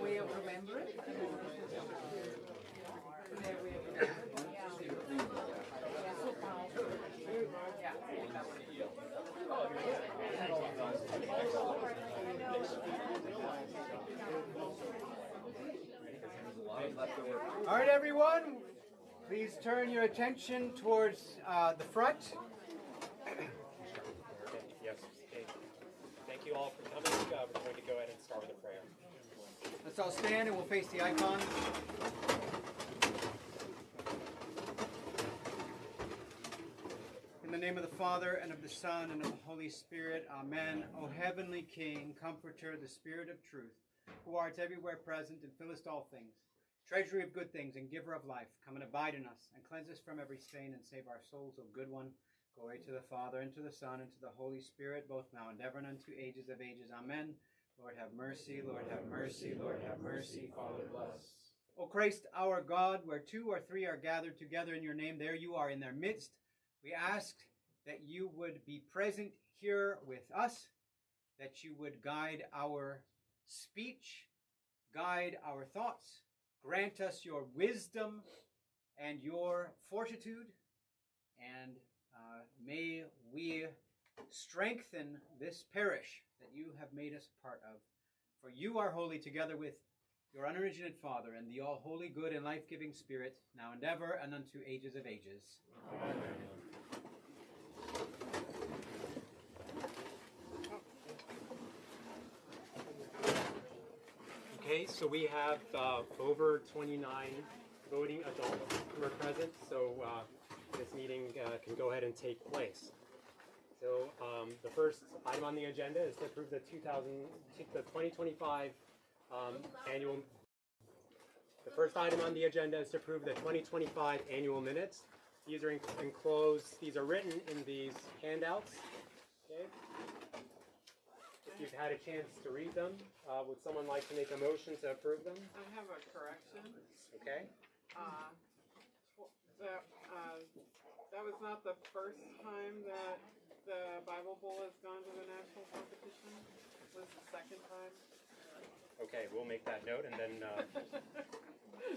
Way of remembering. All right, everyone, please turn your attention towards the front. Yes. Okay. Thank you all for coming. We're going to go ahead and start with a prayer. Let's all stand and we'll face the icon. In the name of the Father, and of the Son, and of the Holy Spirit, amen. O heavenly King, Comforter, the Spirit of truth, who art everywhere present and fillest all things, treasury of good things and giver of life, come and abide in us, and cleanse us from every stain, and save our souls, O good one. Glory to the Father, and to the Son, and to the Holy Spirit, both now and ever, and unto ages of ages. Amen. Lord have mercy, Lord have mercy, Lord have mercy, Father bless. O Christ our God, where two or three are gathered together in your name, there you are in their midst. We ask that you would be present here with us, that you would guide our speech, guide our thoughts, grant us your wisdom and your fortitude, and may we strengthen this parish that you have made us a part of. For you are holy, together with your unoriginate Father, and the all-holy, good, and life-giving Spirit, now and ever, and unto ages of ages. Amen. Okay, so we have over 29 voting adults who are present, so this meeting can go ahead and take place. So the first item on the agenda is to approve the 2025 annual. The first item on the agenda is to approve the 2025 annual minutes. These are enclosed. These are written in these handouts. Okay. If you've had a chance to read them, would someone like to make a motion to approve them? I have a correction. Okay. That was not the first time that the Bible Bowl has gone to the national competition. It was the second time. Okay, we'll make that note, and then.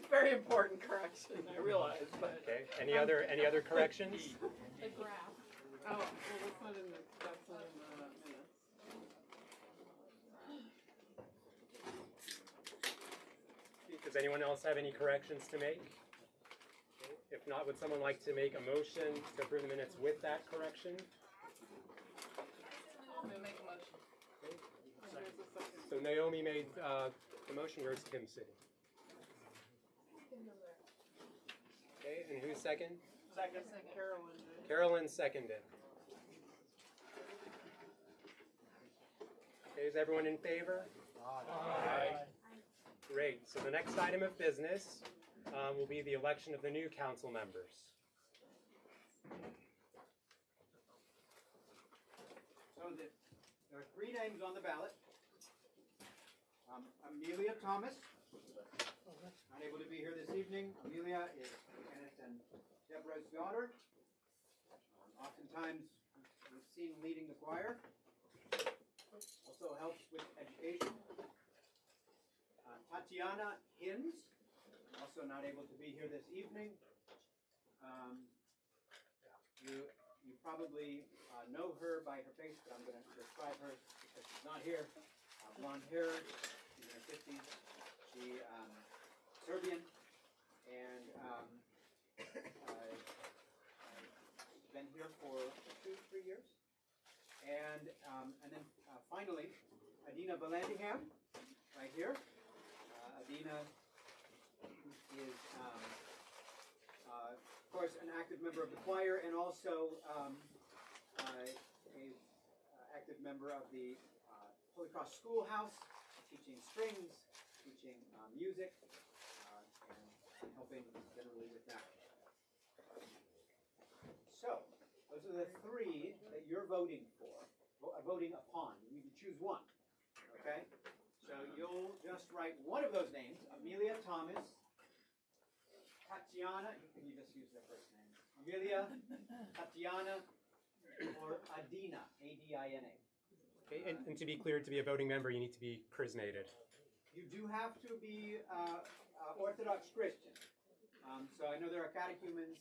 Very important correction, I realize. But Okay. Any other corrections? the graph. Oh, well, that's not in the minutes. Does anyone else have any corrections to make? If not, would someone like to make a motion to approve the minutes with that correction? I'm going to make a motion. Okay. There's a second. So Naomi made the motion. Where's Kim sitting? Okay, and who's second? Second. Carolyn did. Carolyn seconded. Okay, is everyone in favor? Aye. Great. So the next item of business will be the election of the new council members. So there are three names on the ballot. Amelia Thomas, unable to be here this evening. Amelia is Kenneth and Deborah's daughter. Oftentimes we've seen leading the choir. Also helps with education. Tatiana Hinz, also not able to be here this evening. You probably know her by her face, but I'm going to describe her because she's not here. Blonde hair, she's in her 50s. She's Serbian, and been here for 2-3 years. And then finally, Adina Valandingham, right here. Adina is, of course, an active member of the choir, and also an active member of the Holy Cross Schoolhouse, teaching strings, teaching music, and helping generally with that. So, those are the three that you're voting for, voting upon. You need to choose one, okay? So you'll just write one of those names, Amelia Thomas, Tatiana, you can just use their first name. Amelia, Tatiana, or Adina, A-D-I-N-A. Okay, and to be clear, to be a voting member, you need to be chrismated. You do have to be Orthodox Christian. So I know there are catechumens.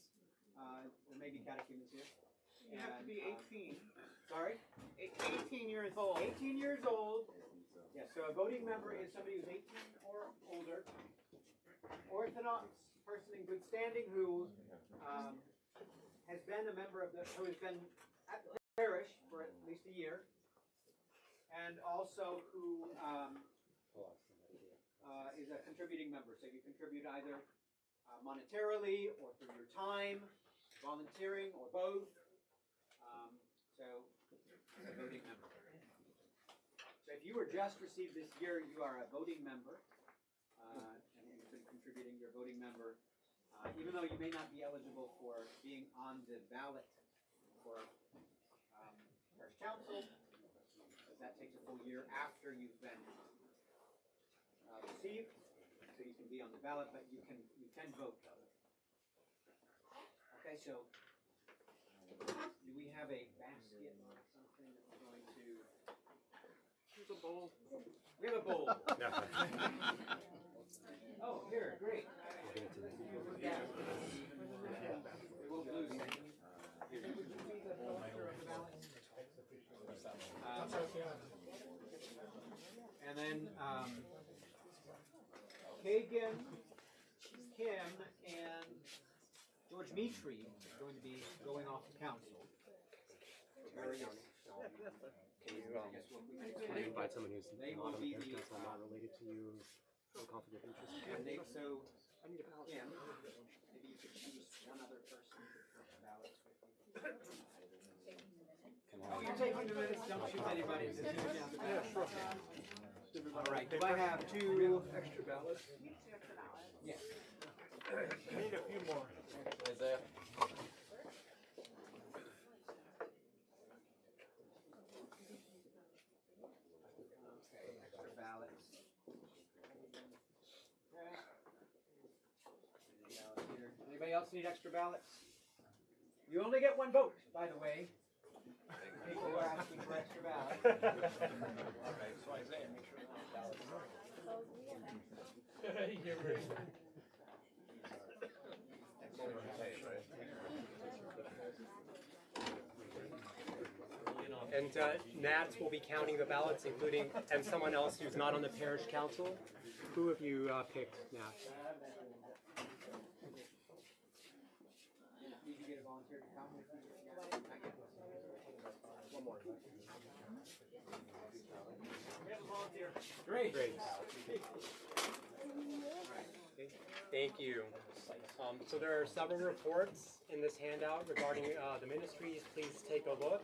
There may be catechumens here. You have to be 18. Sorry? 18 years old. 18 years old. Yes, so a voting member is somebody who's 18 or older. Orthodox person in good standing who has been a member of who has been at the parish for at least a year, and also who is a contributing member. So you contribute either monetarily or through your time, volunteering, or both. So a voting member. So if you were just received this year, you are a voting member, and you've been contributing. You're a voting member, even though you may not be eligible for being on the ballot for parish council. But that takes a full year after you've been received, so you can be on the ballot, but you can vote though. Okay, so do we have a basket or something that we're going to? Here's a bowl. We have a bowl. Oh, here, great. And then Kagan, Kim, and George Mitri are going to be going off to council. Can you invite someone who's They not will on be the the, parish council, not related to you, no conflict of interest? And they, so, I need a ballot. Kim, maybe you could choose one other person for the ballots with you. Oh, you're taking the minutes, don't shoot anybody. Just use down the ballot. All right, do I have two extra ballots? Yes. I need a few more. Isaiah. Okay, extra ballots. Okay. Anybody else need extra ballots? You only get one vote, by the way. People who are asking for extra ballots. Okay, so Isaiah, make sure that ballots And Nats will be counting the ballots, including, and someone else who's not on the parish council. Who have you picked, Nats? Did you get a volunteer to come? One more. We have a volunteer. Great. Great. Okay, thank you. So there are several reports in this handout regarding the ministries. Please take a look.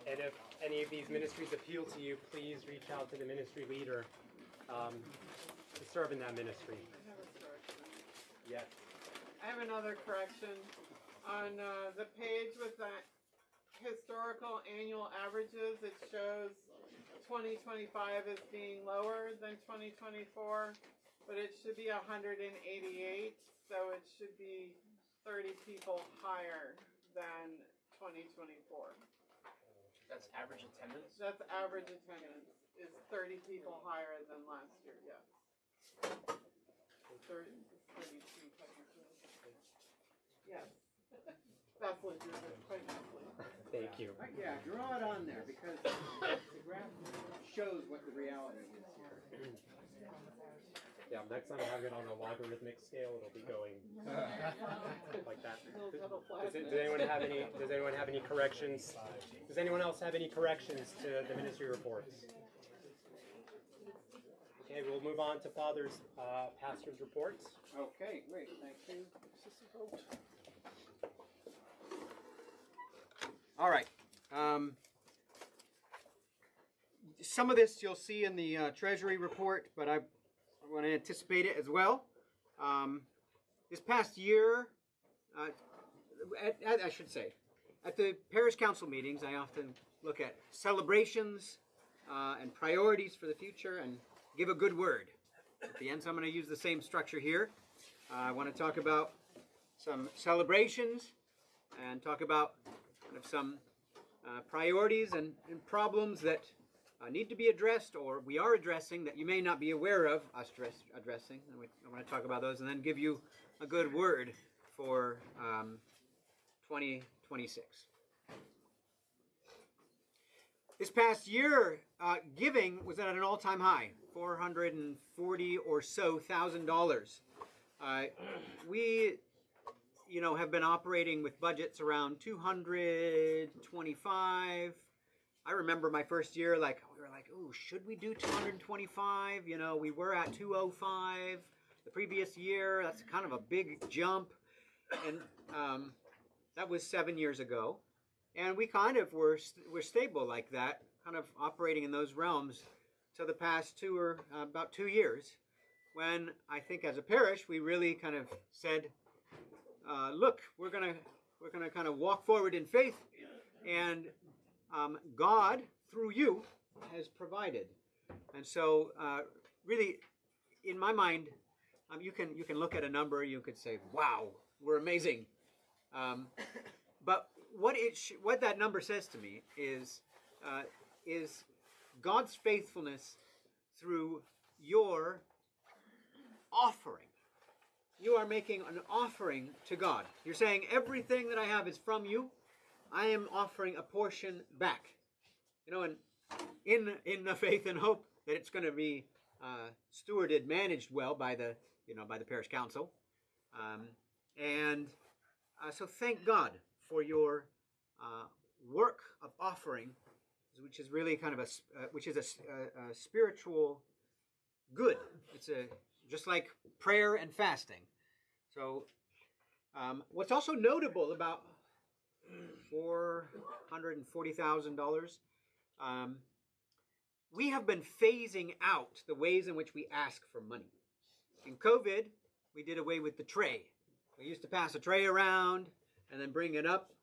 And if any of these ministries appeal to you, please reach out to the ministry leader to serve in that ministry. I have a correction. Yes. I have another correction. On the page with the historical annual averages, it shows 2025 as being lower than 2024, but it should be 188, so it should be 30 people higher than 2024. That's average attendance? That's average attendance, is 30 people higher than last year, yes. 32 technically. Yes. That's legitimate, quite nicely. Thank you. Yeah, draw it on there because the graph shows what the reality is here. Yeah, next time I have it on a logarithmic scale, it'll be going like that. Does anyone have any corrections? Does anyone else have any corrections to the ministry reports? Okay, we'll move on to Father's pastor's reports. Okay, great, thank you. All right. Some of this you'll see in the Treasury report, but I want to anticipate it as well. This past year, I should say, at the parish council meetings, I often look at celebrations and priorities for the future and give a good word. At the end, so I'm going to use the same structure here. I want to talk about some celebrations and talk about kind of some priorities and problems that need to be addressed or we are addressing that you may not be aware of us addressing. And I want to talk about those and then give you a good word for 2026. This past year, giving was at an all-time high, $440 or so thousand. We, have been operating with budgets around 225. I remember my first year, we were like, oh, should we do 225? We were at 205 the previous year. That's kind of a big jump, and that was 7 years ago. And we kind of were stable like that, kind of operating in those realms till the past about 2 years, when I think as a parish we really kind of said, look, we're gonna kind of walk forward in faith, and God through you has provided. And so, really, in my mind, you can look at a number, you could say, wow, we're amazing, but what that number says to me is God's faithfulness through your offering. You are making an offering to God. You're saying everything that I have is from you. I am offering a portion back. And in the faith and hope that it's going to be stewarded, managed well by the parish council. So thank God for your work of offering, which is really kind of a spiritual good. It's just like prayer and fasting. So what's also notable about $440,000, we have been phasing out the ways in which we ask for money. In COVID, we did away with the tray. We used to pass a tray around and then bring it up.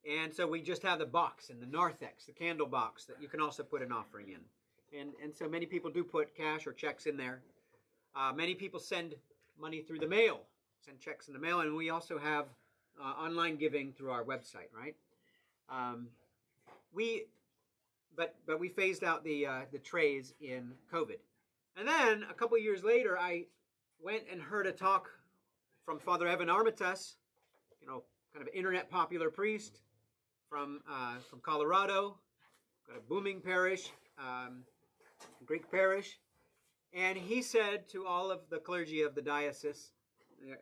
And so we just have the box and the narthex, the candle box that you can also put an offering in. And so many people do put cash or checks in there. Many people send money through the mail, send checks in the mail, and we also have online giving through our website, right? But we phased out the trays in COVID. And then a couple years later, I went and heard a talk from Father Evan Armitas, kind of internet popular priest from Colorado, got a booming parish, Greek parish, and he said to all of the clergy of the diocese, the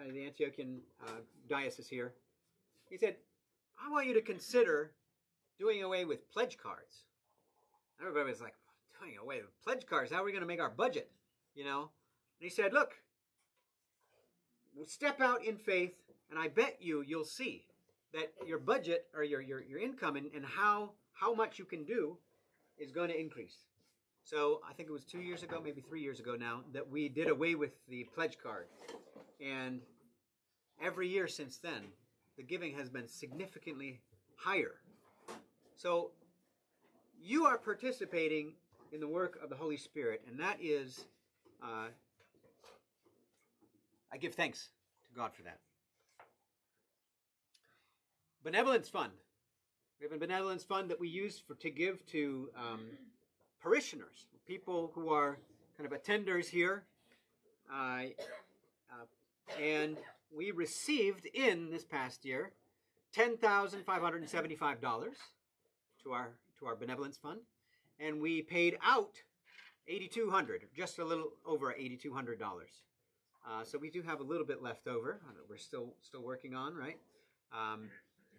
Antiochian diocese here, he said, I want you to consider doing away with pledge cards. Everybody was like, doing away with pledge cards? How are we going to make our budget? And he said, look, step out in faith, and I bet you'll see that your budget or your income and how much you can do is going to increase. So I think it was 2 years ago, maybe 3 years ago now, that we did away with the pledge card. And every year since then, the giving has been significantly higher. So you are participating in the work of the Holy Spirit, and that is, I give thanks to God for that. Benevolence Fund. We have a benevolence fund that we use to give to parishioners, people who are kind of attenders here. And we received in this past year $10,575 to our benevolence fund, and we paid out $8,200, just a little over $8,200. So we do have a little bit left over. We're still working on, right?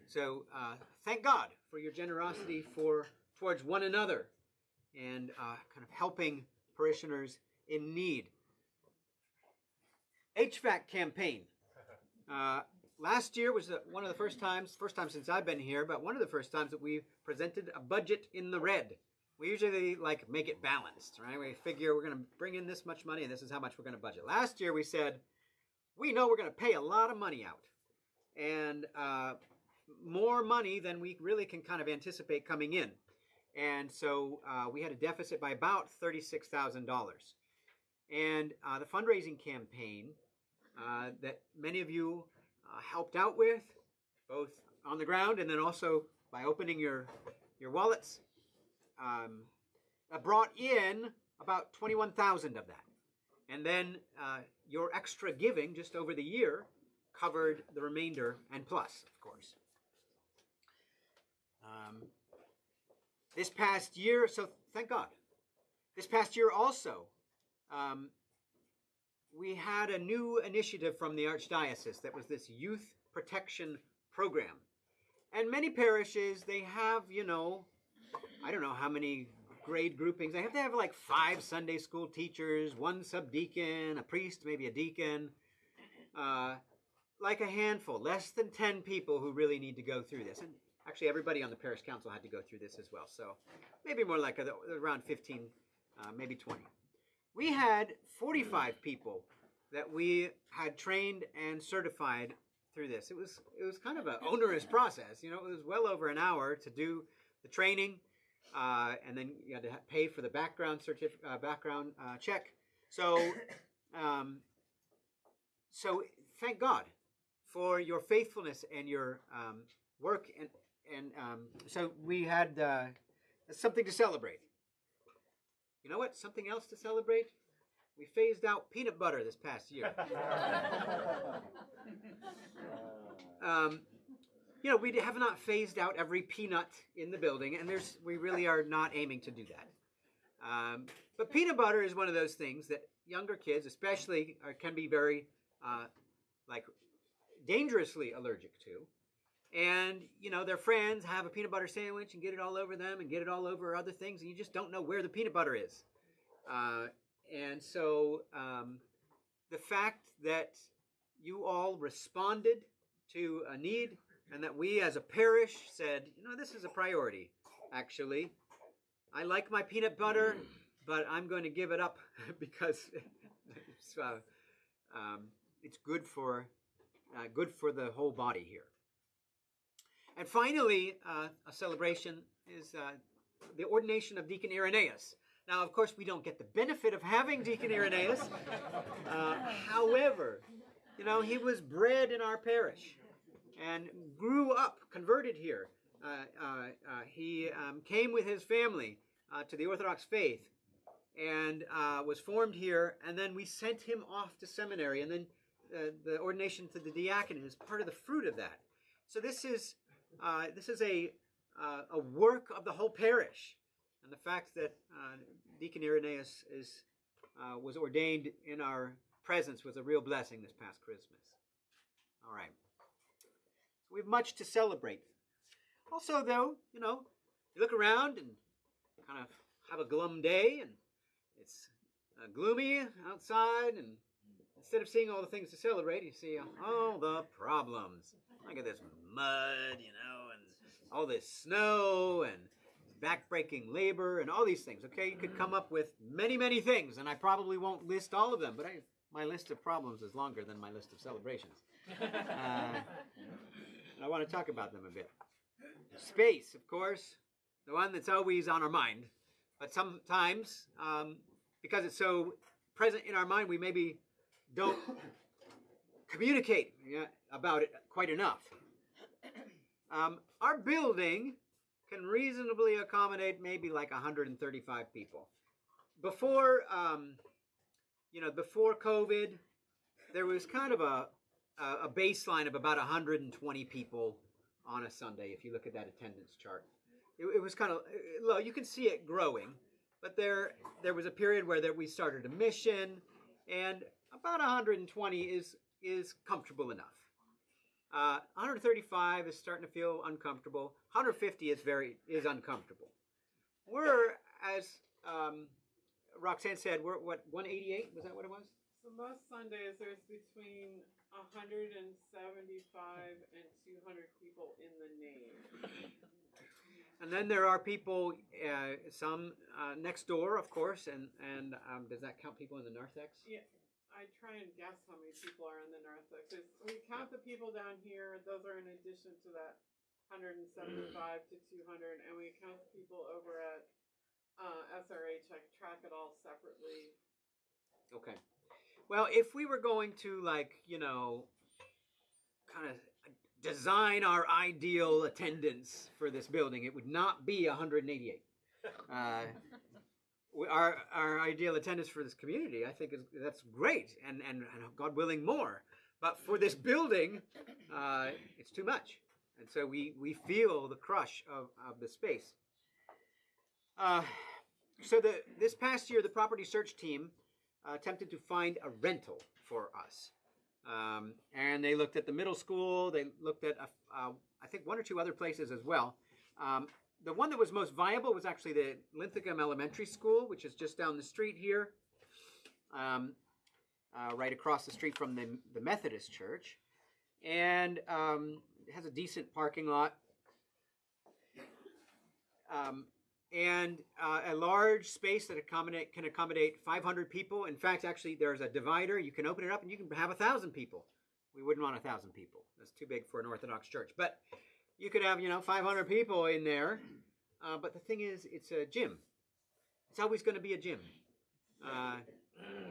So thank God for your generosity towards one another and kind of helping parishioners in need. HVAC campaign. Last year was one of the first time since I've been here, but one of the first times that we presented a budget in the red. We usually make it balanced, right? We figure we're going to bring in this much money and this is how much we're going to budget. Last year we said, we know we're going to pay a lot of money out. And more money than we really can kind of anticipate coming in. And so we had a deficit by about $36,000. and the fundraising campaign that many of you helped out with, both on the ground and then also by opening your wallets, brought in about 21,000 of that. And then your extra giving just over the year covered the remainder and plus, of course. This past year, so thank God. This past year also, we had a new initiative from the Archdiocese that was this youth protection program. And many parishes, they have, I don't know how many grade groupings. They have to have like 5 Sunday school teachers, 1 subdeacon, a priest, maybe a deacon, like a handful, less than 10 people who really need to go through this. And actually everybody on the parish council had to go through this as well. So maybe more like around 15, maybe 20. We had 45 people that we had trained and certified through this. It was kind of an onerous process. It was well over an hour to do the training, and then you had to pay for the background check. So thank God for your faithfulness and your work, and so we had something to celebrate. You know what? Something else to celebrate? We phased out peanut butter this past year. We have not phased out every peanut in the building, and we really are not aiming to do that. But peanut butter is one of those things that younger kids, especially, can be very, dangerously allergic to. And, their friends have a peanut butter sandwich and get it all over them and get it all over other things, and you just don't know where the peanut butter is. And so the fact that you all responded to a need and that we as a parish said, this is a priority, actually. I like my peanut butter, but I'm going to give it up because it's good for the whole body here. And finally, a celebration is the ordination of Deacon Irenaeus. Now, of course, we don't get the benefit of having Deacon Irenaeus. However, he was bred in our parish and grew up, converted here. He came with his family to the Orthodox faith and was formed here. And then we sent him off to seminary. And then the ordination to the diaconate is part of the fruit of that. So this is a work of the whole parish, and the fact that Deacon Irenaeus was ordained in our presence was a real blessing this past Christmas. All right, so we have much to celebrate. Also, though, you look around and kind of have a glum day, and it's gloomy outside, and instead of seeing all the things to celebrate, you see all the problems. Look at this mud, and all this snow and backbreaking labor and all these things. Okay, you could come up with many, many things, and I probably won't list all of them, but my list of problems is longer than my list of celebrations. I want to talk about them a bit. Space, of course, the one that's always on our mind, but sometimes, because it's so present in our mind, we maybe don't communicate about it quite enough. Our building can reasonably accommodate maybe like 135 people. Before COVID, there was kind of a baseline of about 120 people on a Sunday. If you look at that attendance chart, it was kind of low. You can see it growing, but there was a period where we started a mission, and about 120 is comfortable enough. 135 is starting to feel uncomfortable. 150 is uncomfortable. We're, as Roxanne said, we're what, 188? Was that what it was? So most Sundays there's between 175 and 200 people in the nave. And then there are people, some next door, of course, and does that count people in the narthex? Yeah. I try and guess how many people are in the narthex. We count the people down here. Those are in addition to that 175 to 200, and we count the people over at SRH. I track it all separately. Okay. Well, if we were going to, like, kind of design our ideal attendance for this building, it would not be 188. Our ideal attendance for this community, I think, that's great, and God willing, more. But for this building, it's too much, and so we feel the crush of the space. So this past year, the property search team attempted to find a rental for us. And they looked at the middle school. They looked at, I think, one or two other places as well. The one that was most viable was actually the Linthicum Elementary School, which is just down the street here, right across the street from the Methodist Church. And it has a decent parking lot. And a large space that can accommodate 500 people. In fact, actually, there's a divider. You can open it up and you can have 1,000 people. We wouldn't want 1,000 people. That's too big for an Orthodox church. But you could have, 500 people in there. But the thing is, it's a gym. It's always going to be a gym.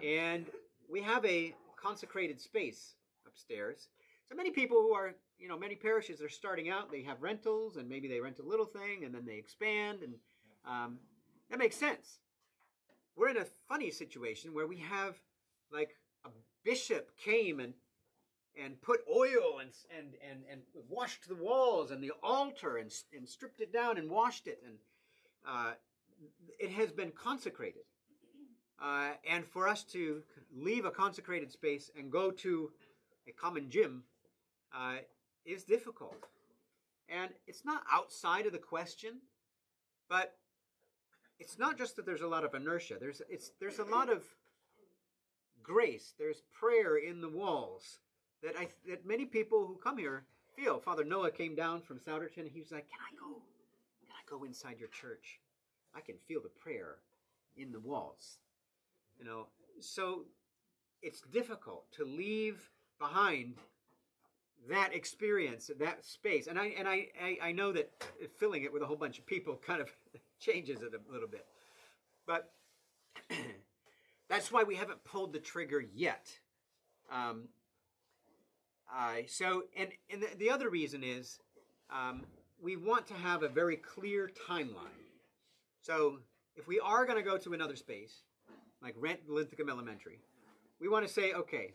And we have a consecrated space upstairs. So many people who are, many parishes are starting out. They have rentals, and maybe they rent a little thing, and then they expand, and that makes sense. We're in a funny situation where we have, like, a bishop came and put oil and washed the walls and the altar and stripped it down and washed it, and it has been consecrated. And for us to leave a consecrated space and go to a common gym is difficult. And it's not outside of the question, but it's not just that there's a lot of inertia. There's a lot of grace. There's prayer in the walls that many people who come here feel. Father Noah came down from Souderton. He was like, "Can I go inside your church? I can feel the prayer in the walls." So it's difficult to leave behind that experience, that space, and I know that filling it with a whole bunch of people kind of changes it a little bit, but that's why we haven't pulled the trigger yet. So the other reason is we want to have a very clear timeline. So if we are going to go to another space, like rent Linthicum Elementary, we want to say, okay,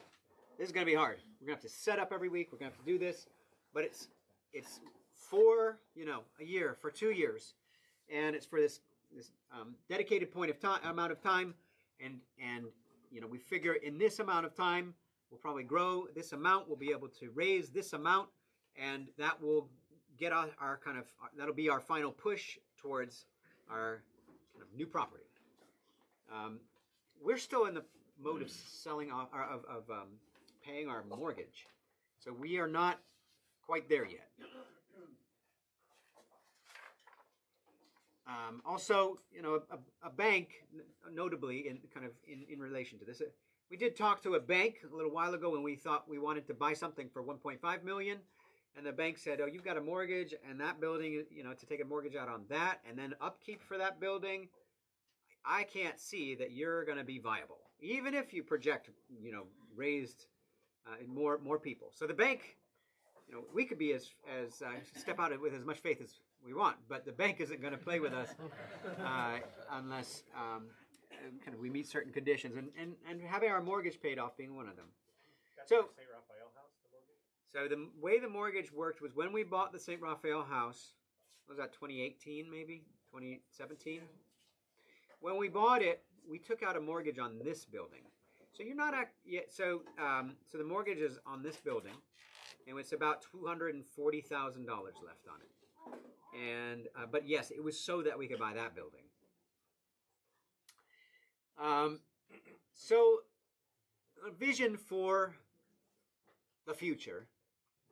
this is going to be hard. We're going to have to set up every week. We're going to have to do this. But it's for, a year, for 2 years. And it's for this dedicated amount of time. And we figure in this amount of time, we'll probably grow this amount. We'll be able to raise this amount. And that will get our that'll be our final push towards our kind of new property. We're still in the mode of selling off, of paying our mortgage. So we are not quite there yet. Also, a bank, notably in relation to this, we did talk to a bank a little while ago when we thought we wanted to buy something for $1.5 million, and the bank said, "Oh, you've got a mortgage, and that building, to take a mortgage out on that, and then upkeep for that building, I can't see that you're going to be viable, even if you project, raised more people." So the bank, we could be as step out with as much faith as we want, but the bank isn't going to play with us unless we meet certain conditions, and having our mortgage paid off being one of them. That's So, the St. Raphael house, the mortgage? So the way the mortgage worked was when we bought the St. Raphael house, what was that, 2018 maybe? 2017? When we bought it, we took out a mortgage on this building. So you're not yet. So the mortgage is on this building, and it's about $240,000 left on it. And but yes, it was so that we could buy that building. So a vision for the future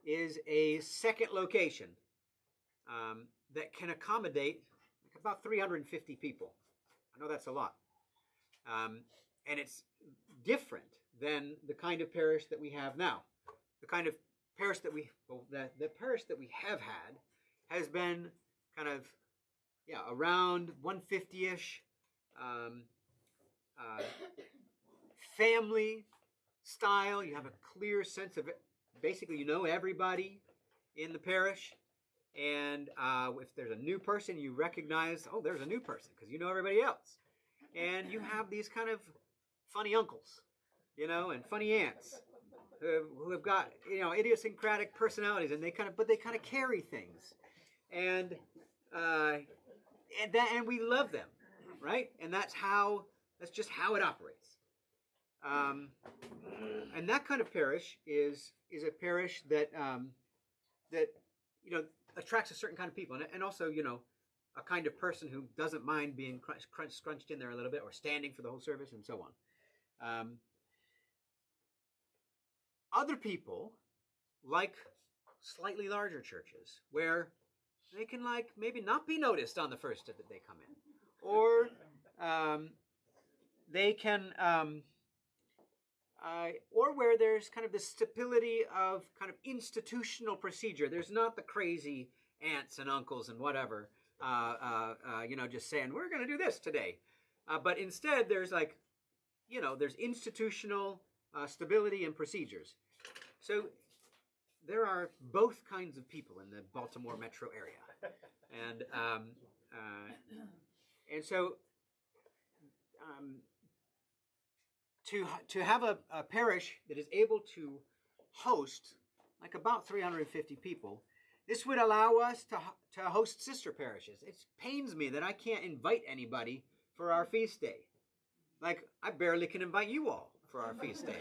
is a second location that can accommodate about 350 people. I know that's a lot. And it's different than the kind of parish that we have now. The kind of parish that the parish that we have had has been kind of, around 150-ish, family style. You have a clear sense of it. Basically, you know everybody in the parish. And if there's a new person, you recognize, oh, there's a new person, because you know everybody else. And you have these kind of funny uncles, and funny aunts who have got, idiosyncratic personalities, and they kind of carry things. And we love them, right? And that's just how it operates. And that kind of parish is a parish that attracts a certain kind of people, and also a kind of person who doesn't mind being scrunched in there a little bit, or standing for the whole service, and so on. Other people like slightly larger churches where they can maybe not be noticed on the first that they come in, or they can or where there's kind of the stability of kind of institutional procedure. There's not the crazy aunts and uncles and whatever, just saying, we're going to do this today. But instead, there's there's institutional stability and procedures. So there are both kinds of people in the Baltimore metro area. And so to have a parish that is able to host about 350 people, this would allow us to host sister parishes. It pains me that I can't invite anybody for our feast day. I barely can invite you all for our feast day.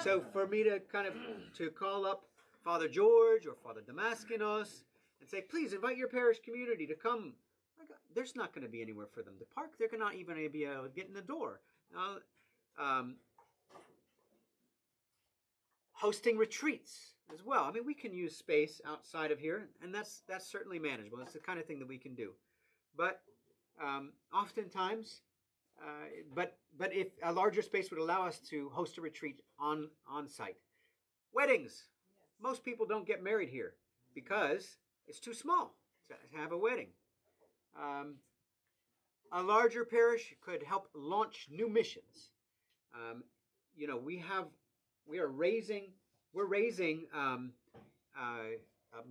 So for me to to call up Father George or Father Damaskinos and say, please invite your parish community to come. There's not going to be anywhere for them to park. They're not even going to be able to get in the door. Hosting retreats as well. I mean, we can use space outside of here, and that's certainly manageable. It's the kind of thing that we can do. But oftentimes, but if a larger space would allow us to host a retreat on site. Weddings. Most people don't get married here because it's too small to have a wedding. A larger parish could help launch new missions. We're raising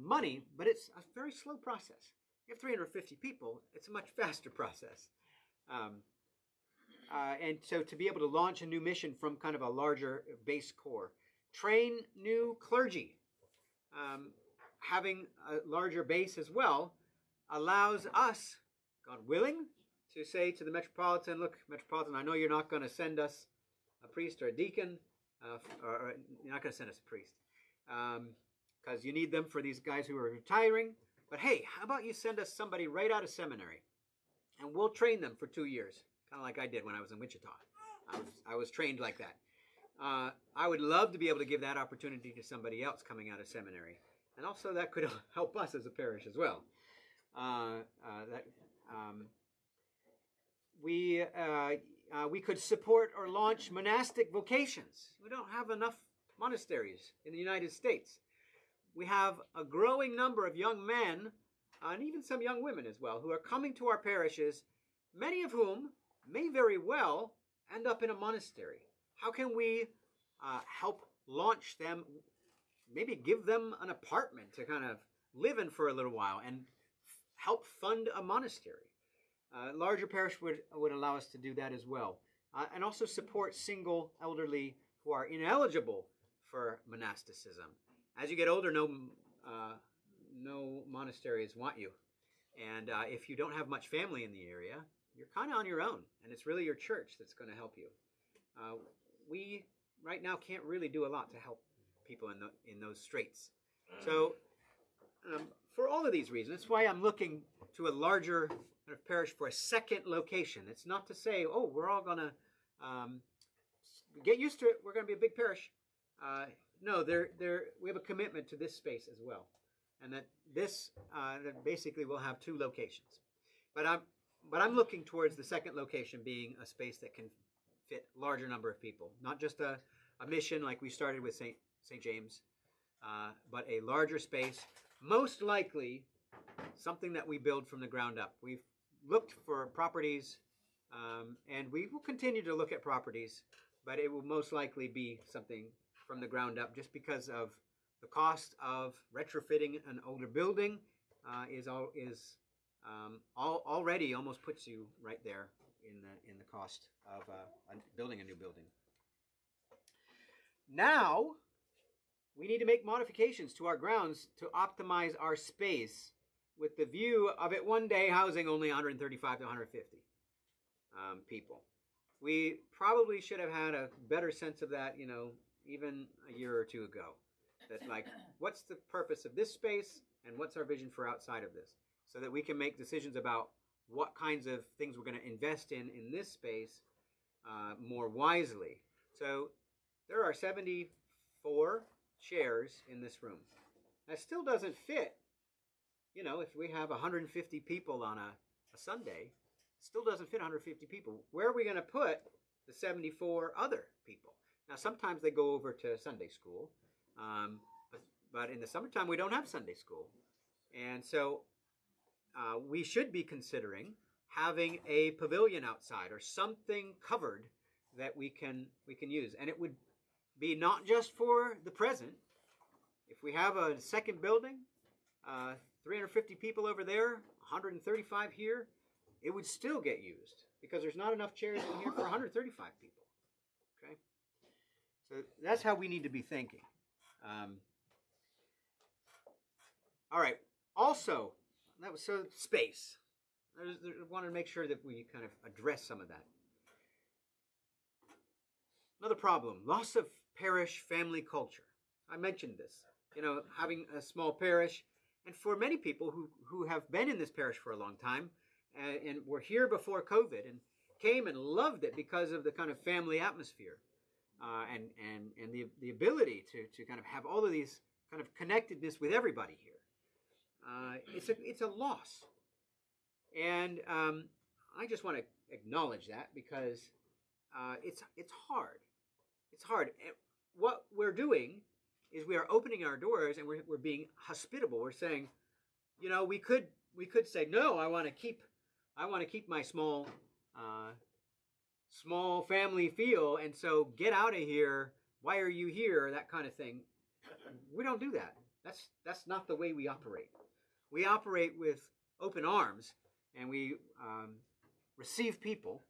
money, but it's a very slow process. You have 350 people; it's a much faster process. And so, to be able to launch a new mission from kind of a larger base core, train new clergy, having a larger base as well, allows us, God willing, to say to the Metropolitan, look, Metropolitan, I know you're not going to send us a priest or a deacon, or you're not going to send us a priest, because you need them for these guys who are retiring. But hey, how about you send us somebody right out of seminary, and we'll train them for 2 years, kind of like I did when I was in Wichita. I was trained like that. I would love to be able to give that opportunity to somebody else coming out of seminary, and also that could help us as a parish as well. We could support or launch monastic vocations. We don't have enough monasteries in the United States. We have a growing number of young men, and even some young women as well, who are coming to our parishes, many of whom may very well end up in a monastery. How can we help launch them, maybe give them an apartment to kind of live in for a little while and help fund a monastery? Larger parish would allow us to do that as well. And also support single elderly who are ineligible for monasticism. As you get older, no monasteries want you. And if you don't have much family in the area, you're kind of on your own. And it's really your church that's going to help you. We, right now, can't really do a lot to help people in those straits. So for all of these reasons, that's why I'm looking to a larger parish for a second location. It's not to say, oh, we're all going to get used to it. We're going to be a big parish. No, we have a commitment to this space as well, and that that basically will have 2 locations. But I'm looking towards the second location being a space that can fit larger number of people, not just a mission like we started with St. James, but a larger space. Most likely, something that we build from the ground up. We've looked for properties And we will continue to look at properties, but it will most likely be something from the ground up, just because of the cost of retrofitting an older building already almost puts you right there in the cost of building a new building. Now, we need to make modifications to our grounds to optimize our space with the view of it one day housing only 135 to 150 people. We probably should have had a better sense of that, even a year or two ago. That, like, what's the purpose of this space and what's our vision for outside of this? So that we can make decisions about what kinds of things we're going to invest in this space more wisely. So there are 74 chairs in this room. That still doesn't fit. If we have 150 people on a Sunday, it still doesn't fit 150 people. Where are we going to put the 74 other people? Now, sometimes they go over to Sunday school, but in the summertime, we don't have Sunday school. And so we should be considering having a pavilion outside or something covered that we can use. And it would be not just for the present. If we have a second building, 350 people over there, 135 here, it would still get used because there's not enough chairs in here for 135 people. Okay? So that's how we need to be thinking. All right. Also, that was space. I wanted to make sure that we kind of address some of that. Another problem, loss of parish family culture. I mentioned this, having a small parish. And for many people who have been in this parish for a long time and were here before COVID and came and loved it because of the kind of family atmosphere and the ability to kind of have all of these kind of connectedness with everybody here. It's a loss. And I just want to acknowledge that because it's hard. It's hard. And what we're doing is we are opening our doors and we're being hospitable. We're saying, we could say, no, I want to keep my small family feel, and so get out of here. Why are you here? That kind of thing. We don't do that. That's not the way we operate. We operate with open arms, and we receive people.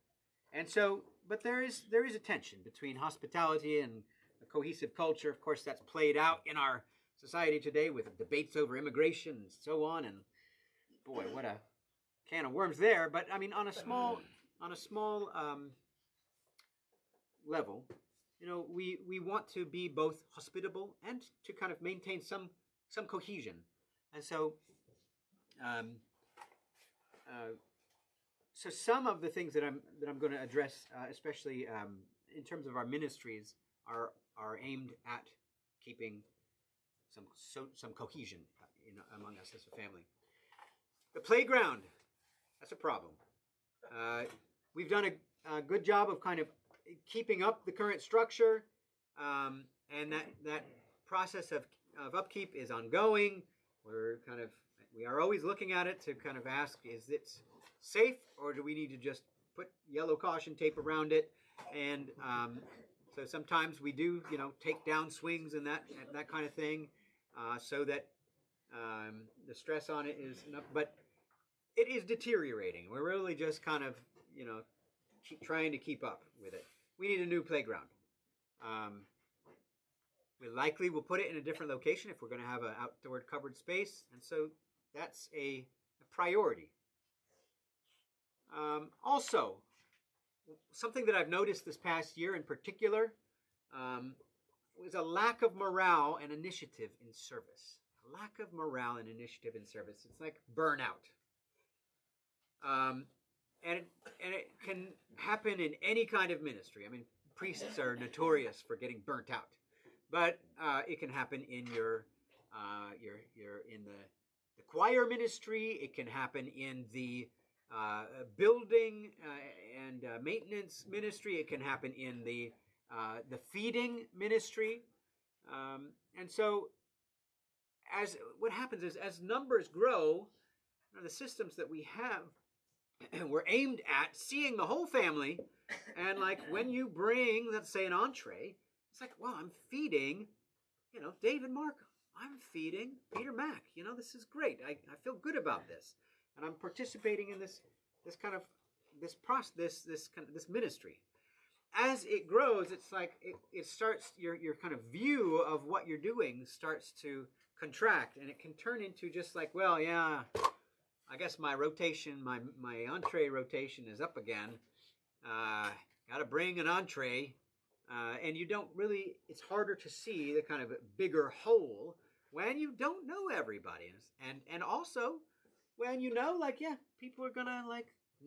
And so, but there is a tension between hospitality and a cohesive culture. Of course, that's played out in our society today with debates over immigration and so on. And boy, what a can of worms there. But I mean, on a small level, we want to be both hospitable and to kind of maintain some cohesion. And so, so some of the things that I'm going to address, especially in terms of our ministries, are aimed at keeping some cohesion among us as a family. The playground, that's a problem. We've done a good job of kind of keeping up the current structure, and that process of upkeep is ongoing. We are always looking at it to kind of ask, is it safe, or do we need to just put yellow caution tape around it? And so sometimes we do, take down swings and that kind of thing, so that the stress on it is enough. But it is deteriorating. We're really just kind of, trying to keep up with it. We need a new playground. We likely will put it in a different location if we're going to have an outdoor covered space, and so that's a priority. Also, something that I've noticed this past year in particular was a lack of morale and initiative in service. A lack of morale and initiative in service. It's like burnout. And it can happen in any kind of ministry. I mean, priests are notorious for getting burnt out, but it can happen in your in the choir ministry. It can happen in the building and maintenance ministry. It can happen in the feeding ministry. And so, what happens is as numbers grow, the systems that we have were aimed at seeing the whole family. And like when you bring, let's say, an entree, it's like, wow, I'm feeding, David Markham. I'm feeding Peter Mack. This is great. I feel good about this, and I'm participating in this ministry. As it grows, it's like it starts, your kind of view of what you're doing starts to contract, and it can turn into just like, well, yeah, I guess my rotation, my entree rotation is up again. Got to bring an entree, and you don't really. It's harder to see the kind of bigger whole when you don't know everybody, and also when people are gonna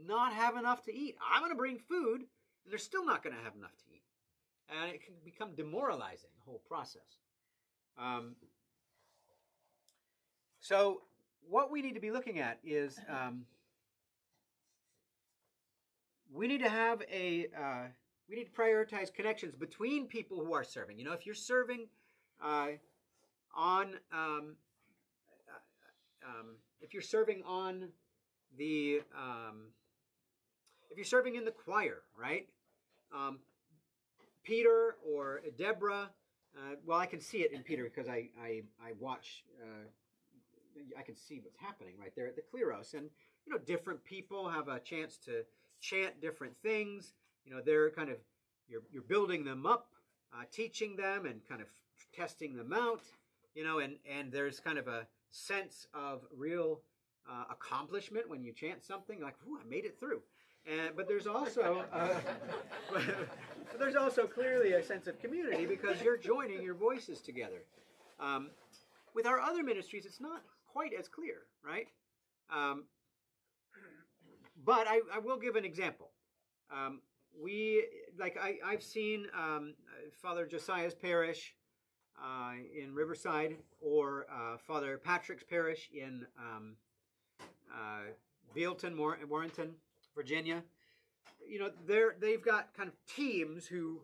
not have enough to eat. I'm gonna bring food, and they're still not gonna have enough to eat, and it can become demoralizing, the whole process. So what we need to be looking at is we need to prioritize connections between people who are serving. If you're serving if you're serving in the choir, right? Peter or Deborah. Well, I can see it in Peter because I watch. I can see what's happening right there at the Kleros, and different people have a chance to chant different things. They're kind of you're building them up, teaching them, and kind of testing them out. And there's kind of a sense of real accomplishment when you chant something like, "Ooh, I made it through." But there's also clearly a sense of community because you're joining your voices together. With our other ministries, it's not quite as clear, right? But I will give an example. I've seen Father Josiah's parish in Riverside, or Father Patrick's parish in Bealton, Warrenton, Virginia. They've got kind of teams who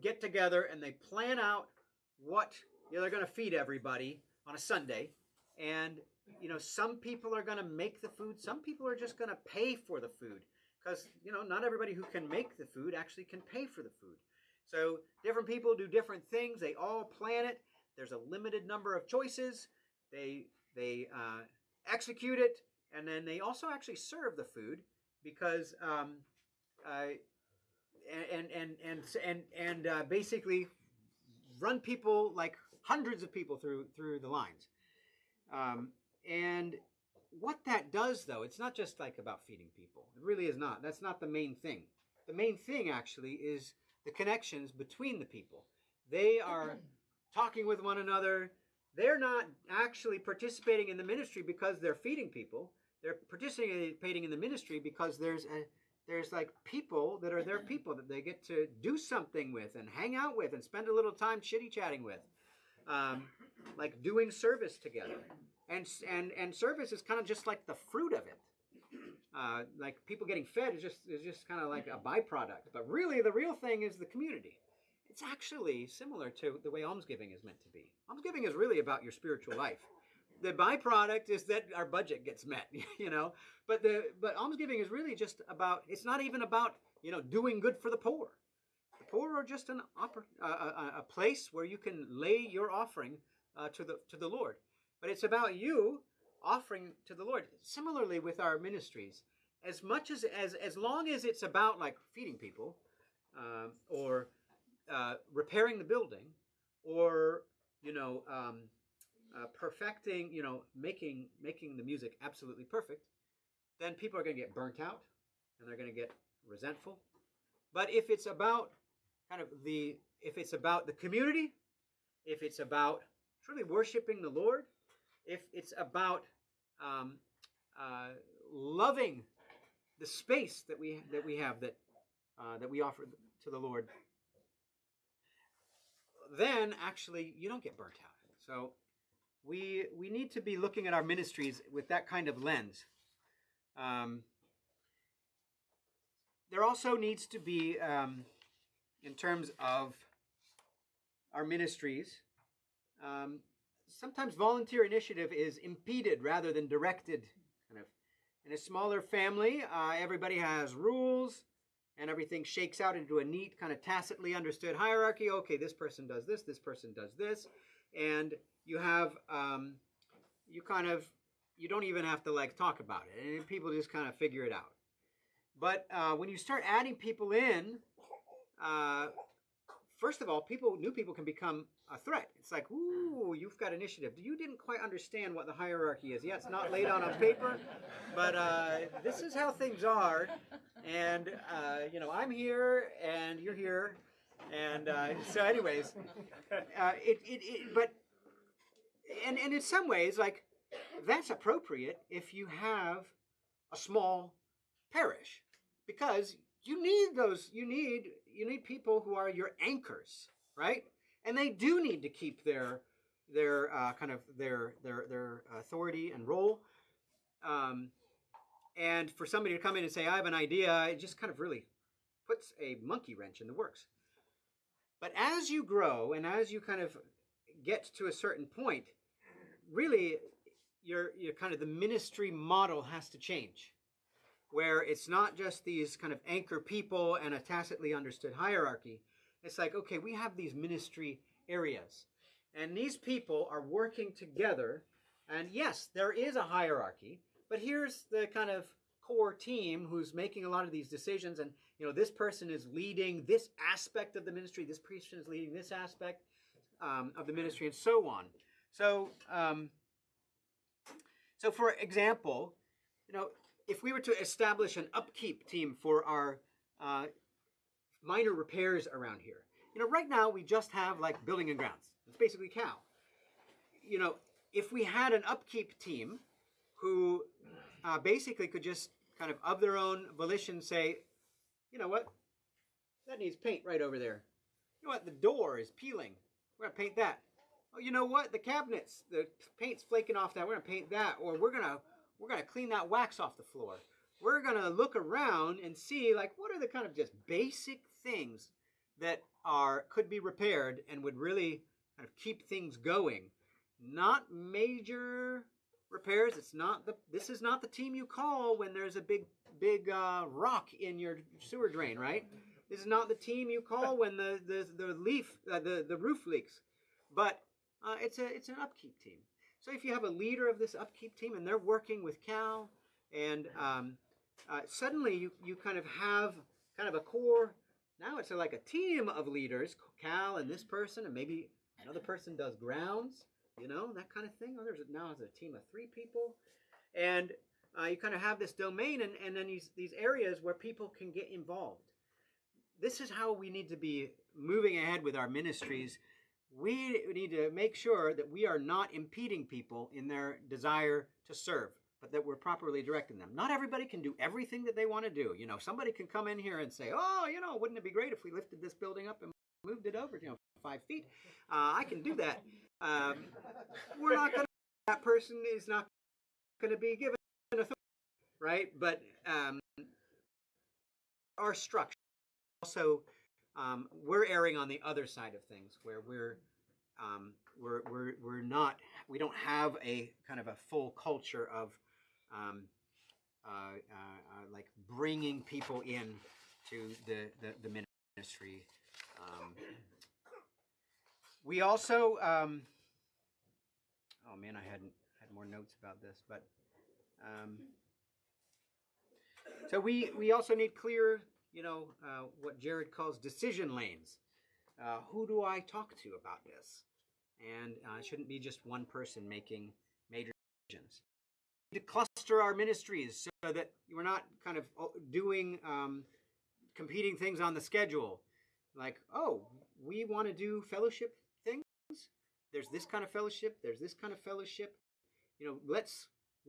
get together and they plan out what they're going to feed everybody on a Sunday. And some people are going to make the food. Some people are just going to pay for the food because not everybody who can make the food actually can pay for the food. So different people do different things. They all plan it. There's a limited number of choices. They execute it, and then they also actually serve the food because basically run people, like hundreds of people through the lines. And what that does, though, it's not just about feeding people. It really is not. That's not the main thing. The main thing actually is the connections between the people. They are talking with one another. They're not actually participating in the ministry because they're feeding people. They're participating in the ministry because there's people that are their people that they get to do something with and hang out with and spend a little time chitty-chatting with, like doing service together. And service is kind of just like the fruit of it. Like people getting fed is just kind of like a byproduct. But really, the real thing is the community. It's actually similar to the way almsgiving is meant to be. Almsgiving is really about your spiritual life. The byproduct is that our budget gets met, But almsgiving is really just about. It's not even about doing good for the poor. The poor are just a place where you can lay your offering to the Lord. But it's about you offering to the Lord. Similarly with our ministries, as long as it's about like feeding people, or repairing the building, or perfecting, making the music absolutely perfect, then people are going to get burnt out and they're going to get resentful. But if it's about if it's about the community, if it's about truly worshiping the Lord, if it's about loving the space that we have that we offer to the Lord, then actually you don't get burnt out. So we need to be looking at our ministries with that kind of lens. There also needs to be, in terms of our ministries, sometimes volunteer initiative is impeded rather than directed, kind of, In a smaller family, everybody has rules, and everything shakes out into a neat, kind of tacitly understood hierarchy. Okay, this person does this person does this, and you have you don't even have to like talk about it, and people just kind of figure it out. But when you start adding people in, first of all, new people can become a threat. It's like, ooh, you've got initiative. You didn't quite understand what the hierarchy is. Yeah, it's not laid out on paper, but this is how things are. And, I'm here and you're here. And so anyways, but in some ways, like, that's appropriate if you have a small parish, because you need people who are your anchors, right? And they do need to keep their authority and role. And for somebody to come in and say, I have an idea, it just kind of really puts a monkey wrench in the works. But as you grow and as you kind of get to a certain point, really your kind of the ministry model has to change, where it's not just these kind of anchor people and a tacitly understood hierarchy. It's like, okay, we have these ministry areas, and these people are working together. And yes, there is a hierarchy, but here's the kind of core team who's making a lot of these decisions. And, this person is leading this aspect of the ministry. This person is leading this aspect of the ministry, and so on. So, so for example, if we were to establish an upkeep team for our minor repairs around here, right now we just have like building and grounds. It's basically Cal. If we had an upkeep team who basically could just kind of their own volition say, you know what, that needs paint right over there. You know what, the door is peeling. We're going to paint that. Oh, you know what, the cabinets, the paint's flaking off that. We're going to paint that. Or we're going to clean that wax off the floor. We're going to look around and see, like, what are the kind of just basic things that could be repaired and would really kind of keep things going. Not major repairs. This is not the team you call when there's a big rock in your sewer drain, right? This is not the team you call when the roof leaks. But it's an upkeep team. So if you have a leader of this upkeep team and they're working with Cal, and suddenly you kind of have kind of a core. Now it's like a team of leaders, Cal and this person, and maybe another person does grounds, that kind of thing. Or now it's a team of 3 people, and you kind of have this domain, and then these areas where people can get involved. This is how we need to be moving ahead with our ministries. We need to make sure that we are not impeding people in their desire to serve, but that we're properly directing them. Not everybody can do everything that they want to do. Somebody can come in here and say, oh, wouldn't it be great if we lifted this building up and moved it over, 5 feet? I can do that. We're not going to, that person is not going to be given authority, right? But our structure also, we're erring on the other side of things, where we don't have a kind of a full culture of like bringing people in to the ministry. We also, oh man, I had more notes about this, but so we also need clear, what Jared calls decision lanes. Who do I talk to about this? And it shouldn't be just one person making major decisions. We need to cluster our ministries so that we're not kind of doing competing things on the schedule. Like, oh, we want to do fellowship things. There's this kind of fellowship. There's this kind of fellowship.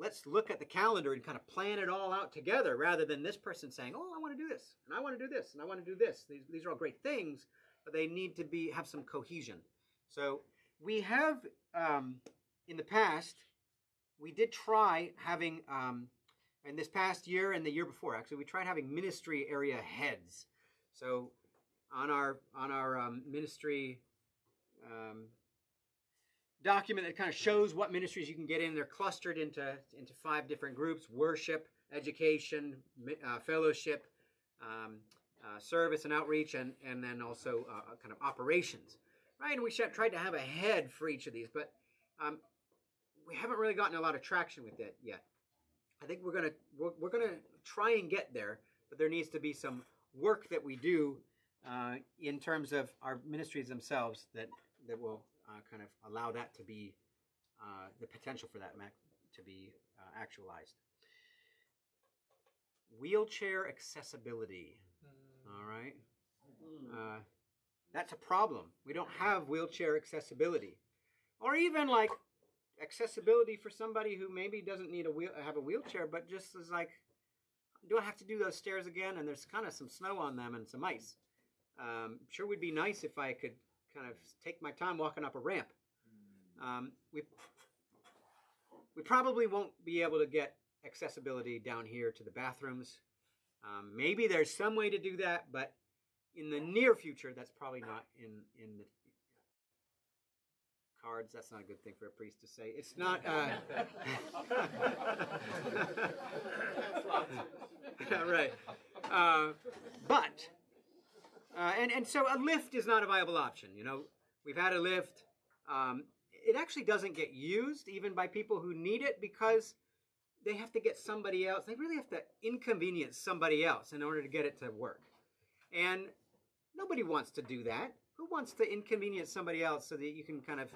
Let's look at the calendar and kind of plan it all out together, rather than this person saying, oh, I want to do this, and I want to do this, and I want to do this. These are all great things, but they need to have some cohesion. So we have, in the past, we did try having, in this past year and the year before, actually, we tried having ministry area heads. So on our ministry document that kind of shows what ministries you can get in, they're clustered into 5 different groups: worship, education, fellowship, service and outreach, and then also kind of operations, right? And we tried to have a head for each of these, but we haven't really gotten a lot of traction with it yet. I think we're gonna try and get there, but there needs to be some work that we do in terms of our ministries themselves that will kind of allow that to be the potential for that to be actualized. Wheelchair accessibility. All right. That's a problem. We don't have wheelchair accessibility, or even like accessibility for somebody who maybe doesn't need have a wheelchair, but just is like, do I have to do those stairs again? And there's kind of some snow on them and some ice. Sure would be nice if I could kind of take my time walking up a ramp. We probably won't be able to get accessibility down here to the bathrooms. Maybe there's some way to do that, but in the near future, that's probably not in the cards. That's not a good thing for a priest to say. It's not. Right. And so a lift is not a viable option. You know, we've had a lift. It actually doesn't get used even by people who need it because they have to get somebody else. They really have to inconvenience somebody else in order to get it to work. And nobody wants to do that. Who wants to inconvenience somebody else so that you can kind of